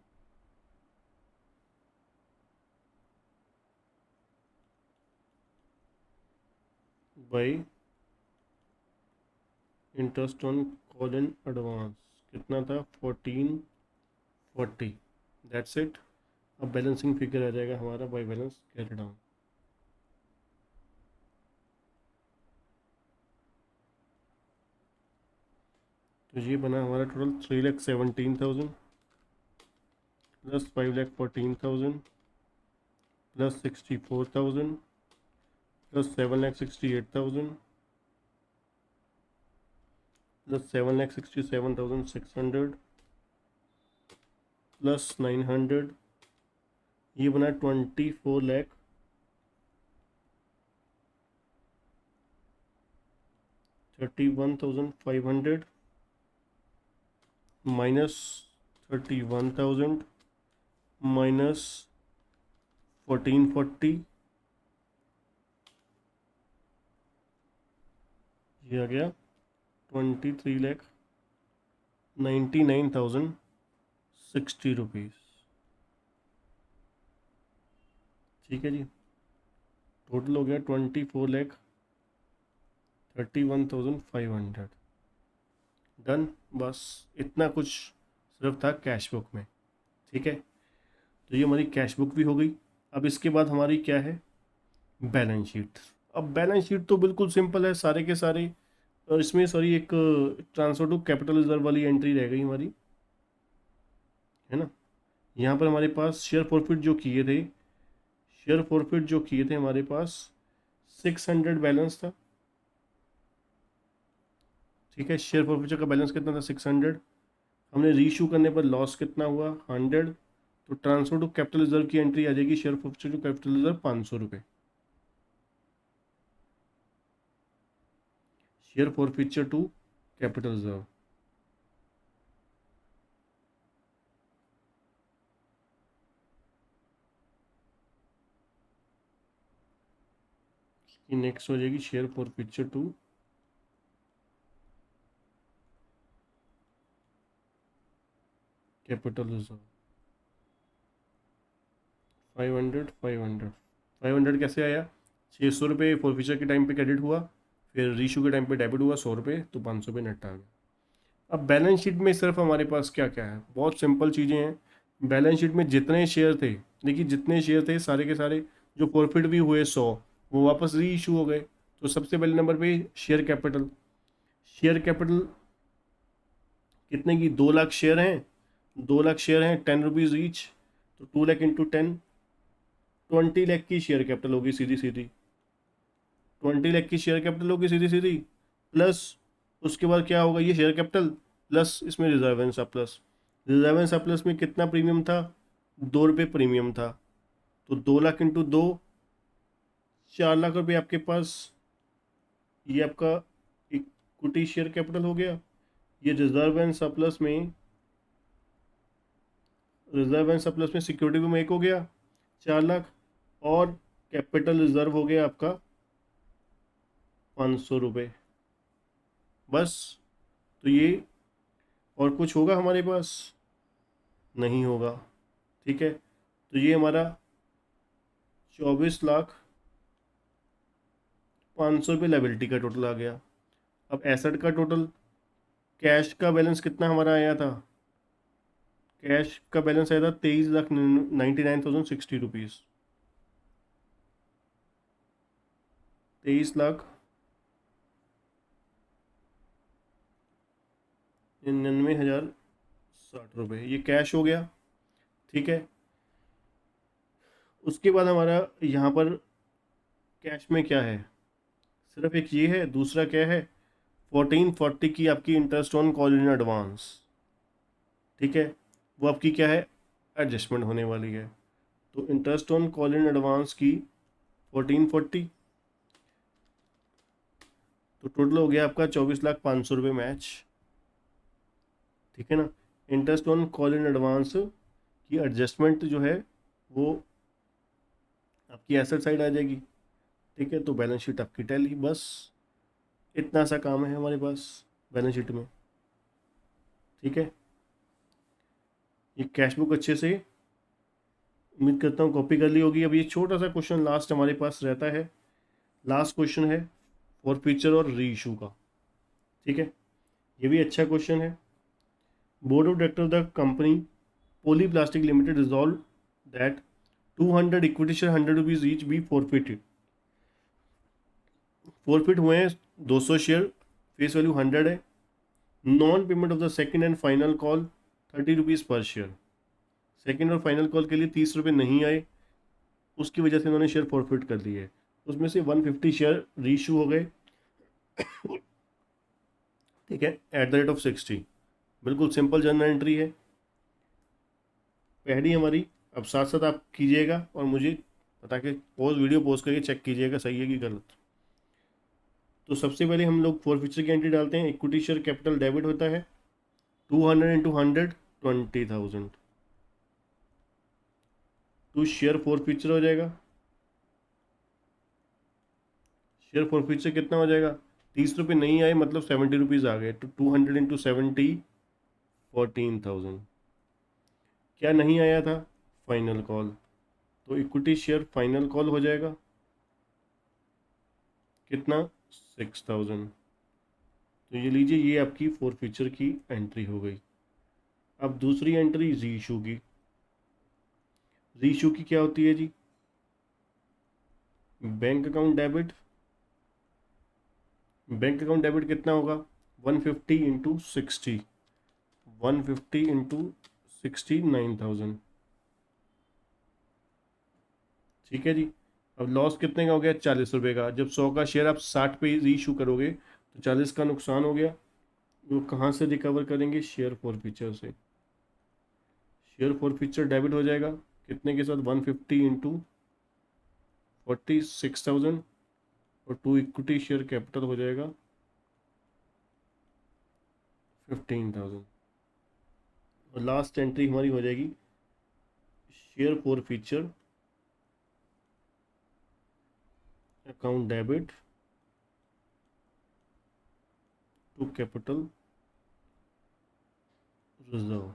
By interest on call in advance कितना था 1440। That's it. अब बैलेंसिंग फिगर आ जाएगा हमारा बाई बैलेंस कैरी डाउन। तो ये बना हमारा total 3,17,000 plus 5,14,000 plus 64,000 plus 7,68,000 plus 7,67,600 plus 900। ये बना 24,31,500 माइनस 31,000 माइनस 1440। ये आ गया 23,99,060 रुपीज़। ठीक है जी, टोटल हो गया 24,31,500। डन। बस इतना कुछ सिर्फ था कैश बुक में। ठीक है, तो ये हमारी कैश बुक भी हो गई। अब इसके बाद हमारी क्या है, बैलेंस शीट। अब बैलेंस शीट तो बिल्कुल सिंपल है सारे के सारे। और इसमें सॉरी एक ट्रांसफर टू कैपिटल रिजर्व वाली एंट्री रह गई हमारी, है ना। यहाँ पर हमारे पास शेयर फॉरफिट जो किए थे, शेयर फॉरफिट जो किए थे हमारे पास 600 बैलेंस था। ठीक है, शेयर फॉरफिचर का बैलेंस कितना था 600। हमने रीइशू करने पर लॉस कितना हुआ 100। तो ट्रांसफर टू कैपिटल रिजर्व की एंट्री आ जाएगी share forfeiture to capital reserve 500 रुपये। Share forfeiture to capital reserve की नेक्स्ट हो जाएगी share forfeiture to capital reserve 500 500 500 कैसे आया, 600 रुपये फॉरफिचर के टाइम पे क्रेडिट हुआ, फिर रीशू के टाइम पे डेबिट हुआ 100 रुपये, तो 500 रुपये नेट आ गया। अब बैलेंस शीट में सिर्फ हमारे पास क्या क्या है, बहुत सिंपल चीज़ें हैं। बैलेंस शीट में जितने शेयर थे, देखिए जितने शेयर थे सारे के सारे, जो प्रॉफिट भी हुए 100, वो वापस री इशू हो गए। तो सबसे पहले नंबर पे शेयर कैपिटल। शेयर कैपिटल कितने की, 2 लाख शेयर हैं, 2 लाख शेयर हैं 10 रुपीज़ ईच, तो 2 लाख इंटू 10, 20 लाख की शेयर कैपिटल होगी सीधी सीधी। 20 लाख की शेयर कैपिटल होगी सीधी सीधी, प्लस उसके बाद क्या होगा, ये शेयर कैपिटल प्लस इसमें reserve and surplus. Reserve and surplus में कितना प्रीमियम था, 2 रुपये प्रीमियम था। तो 2 लाख इंटू 2, 4 लाख रुपये आपके पास, ये आपका इक्विटी शेयर कैपिटल हो गया। ये रिजर्व एंड सरप्लस में सिक्योरिटी में एक हो गया 4 लाख, और कैपिटल रिजर्व हो गया आपका 500 रुपये। बस। तो ये, और कुछ होगा हमारे पास, नहीं होगा। ठीक है, तो ये हमारा 24,05,00,000 लाइबिलिटी का टोटल आ गया। अब एसेट का टोटल, कैश का बैलेंस कितना हमारा आया था, कैश का बैलेंस आया था 23,99,060 रुपीज़। 23,99,060 रुपये, ये कैश हो गया। ठीक है, उसके बाद हमारा यहाँ पर कैश में क्या है, सिर्फ एक ये है, दूसरा क्या है, 1440 की आपकी interest on call in advance. ठीक है, वो आपकी क्या है, एडजस्टमेंट होने वाली है। तो interest on call in advance की 1440, तो टोटल हो गया आपका 24,05,00,000 मैच। ठीक है ना। Interest on call in advance की एडजस्टमेंट जो है वो आपकी एसेट साइड आ जाएगी। ठीक है, तो बैलेंस शीट आपकी टैली, बस इतना सा काम है हमारे पास बैलेंस शीट में। ठीक है, ये कैश बुक अच्छे से उम्मीद करता हूँ कॉपी कर ली होगी। अब ये छोटा सा क्वेश्चन लास्ट हमारे पास रहता है, लास्ट क्वेश्चन है फॉर फ्यूचर और री इशू का। ठीक है, ये भी अच्छा क्वेश्चन है। Board of director of the company poly plastic limited resolve that 200 equity share 100 rupees each be forfeited. Forfeit हुए हैं 200 शेयर, फेस वैल्यू 100 है। Non payment of the second and final call 30 rupees पर share. Second और final call के लिए 30 रुपये नहीं आए, उसकी वजह से उन्होंने शेयर फॉरफिट कर लिए। उसमें से 150 शेयर रीइशू हो गए। ठीक है, एट द रेट ऑफ 60। बिल्कुल सिंपल जर्नल एंट्री है पहली हमारी। अब साथ साथ आप कीजिएगा और मुझे बता के वीडियो पोस्ट करके चेक कीजिएगा सही है कि गलत। तो सबसे पहले हम लोग फॉर फ्यूचर की एंट्री डालते हैं। इक्विटी शेयर कैपिटल डेबिट होता है 200 into 100 20,000 to share for future हो जाएगा। शेयर फॉर फ्यूचर कितना हो जाएगा, 30 रुपये नहीं आए मतलब 70 रुपीज़ आ गए, तो 200 इंटू 70 14,000। क्या नहीं आया था, फाइनल कॉल, तो इक्विटी शेयर फाइनल कॉल हो जाएगा कितना 6,000। तो ये लीजिए, ये आपकी फॉर फ्यूचर की एंट्री हो गई। अब दूसरी एंट्री री इशू की। री इशू की क्या होती है जी, bank account debit. Bank account debit कितना होगा 150 इंटू 60, 150 इंटू 69,000। ठीक है जी। अब लॉस कितने का हो गया 40 रुपये का। जब 100 का शेयर आप 60 पे री इशू करोगे तो 40 का नुकसान हो गया। वो कहाँ से रिकवर करेंगे, शेयर फॉर फ्यूचर से। शेयर फॉर फ्यूचर डेबिट हो जाएगा कितने के साथ 150 इंटू 46,000 और टू इक्विटी शेयर कैपिटल हो जाएगा 15,000। और लास्ट एंट्री हमारी हो जाएगी share for future account debit to capital reserve.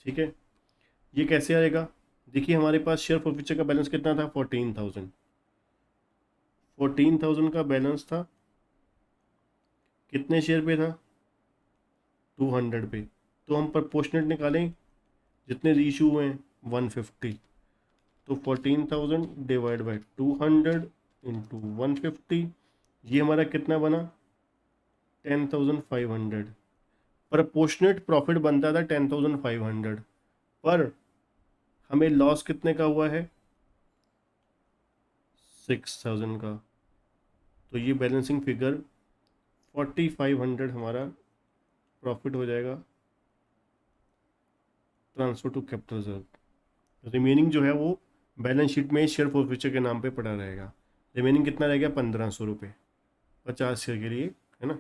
ठीक है, ये कैसे आएगा, देखिए हमारे पास शेयर फॉर फ्यूचर का बैलेंस कितना था 14,000। 14,000 का बैलेंस था, कितने शेयर पे था 200 पे। तो हम प्रपोर्शनेट निकालें, जितने रीइशू हुए हैं 150, तो 14,000 डिवाइड बाई 200 इंटू 150, ये हमारा कितना बना 10,500। प्रपोर्शनेट प्रॉफिट बनता था 10,500, पर हमें लॉस कितने का हुआ है 6,000 का। तो ये बैलेंसिंग फिगर 4,500 हमारा प्रॉफिट हो जाएगा transfer to capital reserve. Remaining जो है वो बैलेंस शीट में शेयर फॉर फ्यूचर के नाम पे पड़ा रहेगा। रिमेनिंग कितना रहेगा 1,500 रुपये 50 शेयर के लिए, है ना।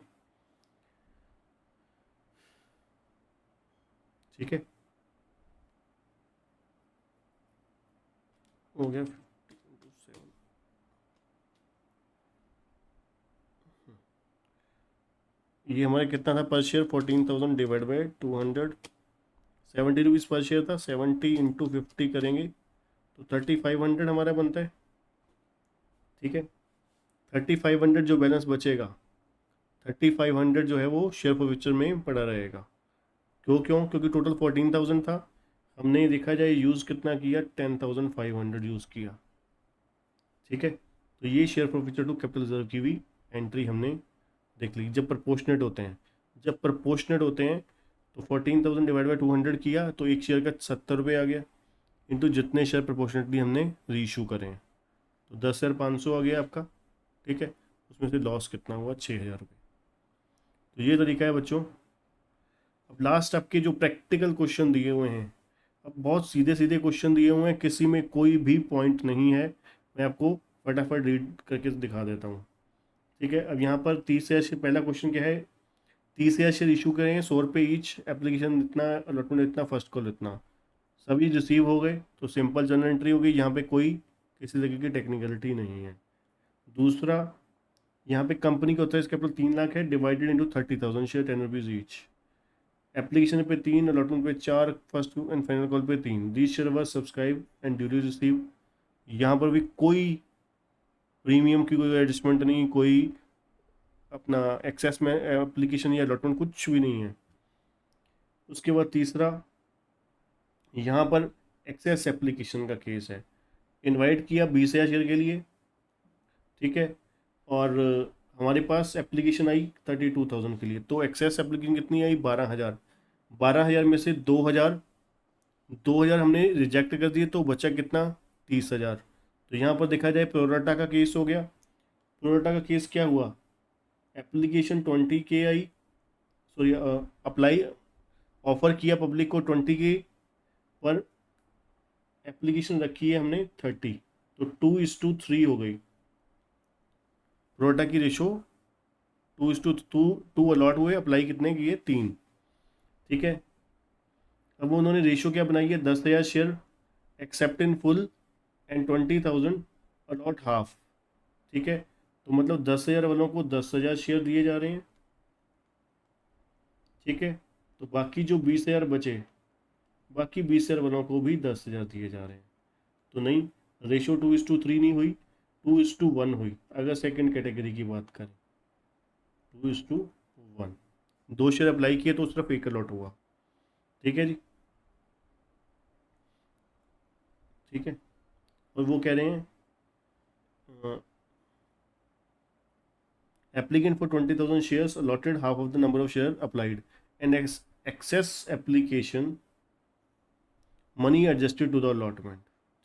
ठीक है, हो गया। ये हमारा कितना था पर शेयर 14,000 डिवाइड बाई 200, 70 रुपीज़ पर शेयर था। 70 इंटू 50 करेंगे तो 3,500 हमारा बनता है। ठीक है, 3,500 जो बैलेंस बचेगा 3,500 जो है वो शेयर फॉर फ्यूचर में पड़ा रहेगा। क्योंकि टोटल 14,000 था, हमने देखा जाए यूज़ कितना किया 10,500 यूज़ किया। ठीक है, तो ये share for future to capital reserve की भी एंट्री हमने देख ली। जब प्रपोर्शनेट होते हैं, तो 14,000 डिवाइड बाई 200 किया तो एक शेयर का 70 रुपये आ गया, इंटू जितने शेयर प्रपोर्शनेटली हमने रीइशू करें हैं, तो 10,500 आ गया आपका। ठीक है, उसमें से लॉस कितना हुआ 6,000 रुपये। तो ये तरीका है बच्चों। अब लास्ट आपके जो प्रैक्टिकल क्वेश्चन दिए हुए हैं, अब बहुत सीधे सीधे क्वेश्चन दिए हुए हैं, किसी में कोई भी पॉइंट नहीं है। मैं आपको फटाफट रीड करके दिखा देता हूँ। ठीक है, अब यहाँ पर 30,000 से पहला क्वेश्चन क्या है, 30,000 शेयर इशू करेंगे 100 रुपये ईच, एप्लीकेशन इतना, अलॉटमेंट इतना, फर्स्ट कॉल इतना, सभी रिसीव हो गए तो सिंपल जनरल एंट्री होगी। यहाँ पे कोई किसी तरीके की टेक्निकलिटी नहीं है। दूसरा, यहाँ पे कंपनी का होता है इसका कैपिटल 3 लाख है, divided into 30,000 share 10 rupees each. Application पे 3, अलॉटमेंट पे 4, फर्स्ट एंड फाइनल कॉल पे 3। This share was subscribe and duly receive. यहाँ पर भी कोई प्रीमियम की कोई एडजस्टमेंट नहीं, कोई अपना एक्सेस में एप्लीकेशन या अलॉटमेंट कुछ भी नहीं है। उसके बाद तीसरा, यहाँ पर एक्सेस एप्लीकेशन का केस है। इनवाइट किया 20,000 शेयर के लिए, ठीक है, और हमारे पास एप्लीकेशन आई 32,000 के लिए, तो एक्सेस एप्लीकेशन कितनी आई? 12,000। 12,000 में से 2,000 हमने रिजेक्ट कर दिए, तो बचा कितना? 30,000। तो यहाँ पर देखा जाए प्रोराटा का केस हो गया। प्रोराटा का केस क्या हुआ? एप्लीकेशन 20K आई, सॉरी अप्लाई ऑफर किया पब्लिक को 20K, पर एप्लीकेशन रखी है हमने 30, तो 2:3 हो गई। प्रोडा की रेशो 2:2 अलॉट हुए, अप्लाई कितने किए? 3, ठीक है। अब उन्होंने रेशो क्या बनाई है? 10,000 share accept in full and 20,000 allot half, ठीक है। तो मतलब 10,000 वालों को 10,000 शेयर दिए जा रहे हैं, ठीक है। तो बाकी जो 20,000 बचे, बाकी 20,000 वालों को भी 10,000 दिए जा रहे हैं। तो नहीं, रेशो 2:3 नहीं हुई, 2:1 हुई। अगर सेकंड कैटेगरी की बात करें, 2:1, 2 शेयर अप्लाई किए तो सिर्फ 1 अलॉट हुआ, ठीक है जी, ठीक है। और वो कह रहे हैं applicant for 20,000 shares allotted half of the number of share applied and excess application money adjusted to the allotment,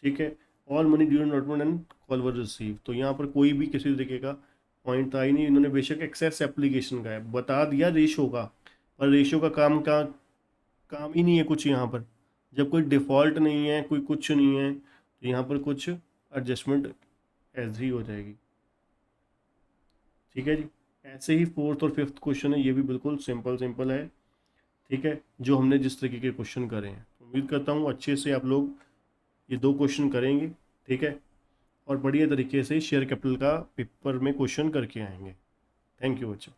ठीक है। All money during allotment and call were receive. तो यहाँ पर कोई भी किसी तरीके का पॉइंट था ही नहीं। इन्होंने बेशक एक्सेस एप्लीकेशन का है बता दिया रेशो का, पर रेशो का काम ही नहीं है कुछ यहाँ पर। जब कोई डिफ़ॉल्ट नहीं है, कोई कुछ नहीं है, तो यहाँ पर कुछ एडजस्टमेंट ऐसे ही हो जाएगी, ठीक है जी। ऐसे ही फोर्थ और फिफ्थ क्वेश्चन है, ये भी बिल्कुल सिंपल है, ठीक है, जो हमने जिस तरीके के क्वेश्चन करे हैं। उम्मीद करता हूँ अच्छे से आप लोग ये 2 क्वेश्चन करेंगे, ठीक है, और बढ़िया तरीके से शेयर कैपिटल का पेपर में क्वेश्चन करके आएंगे। थैंक यू बच्चों।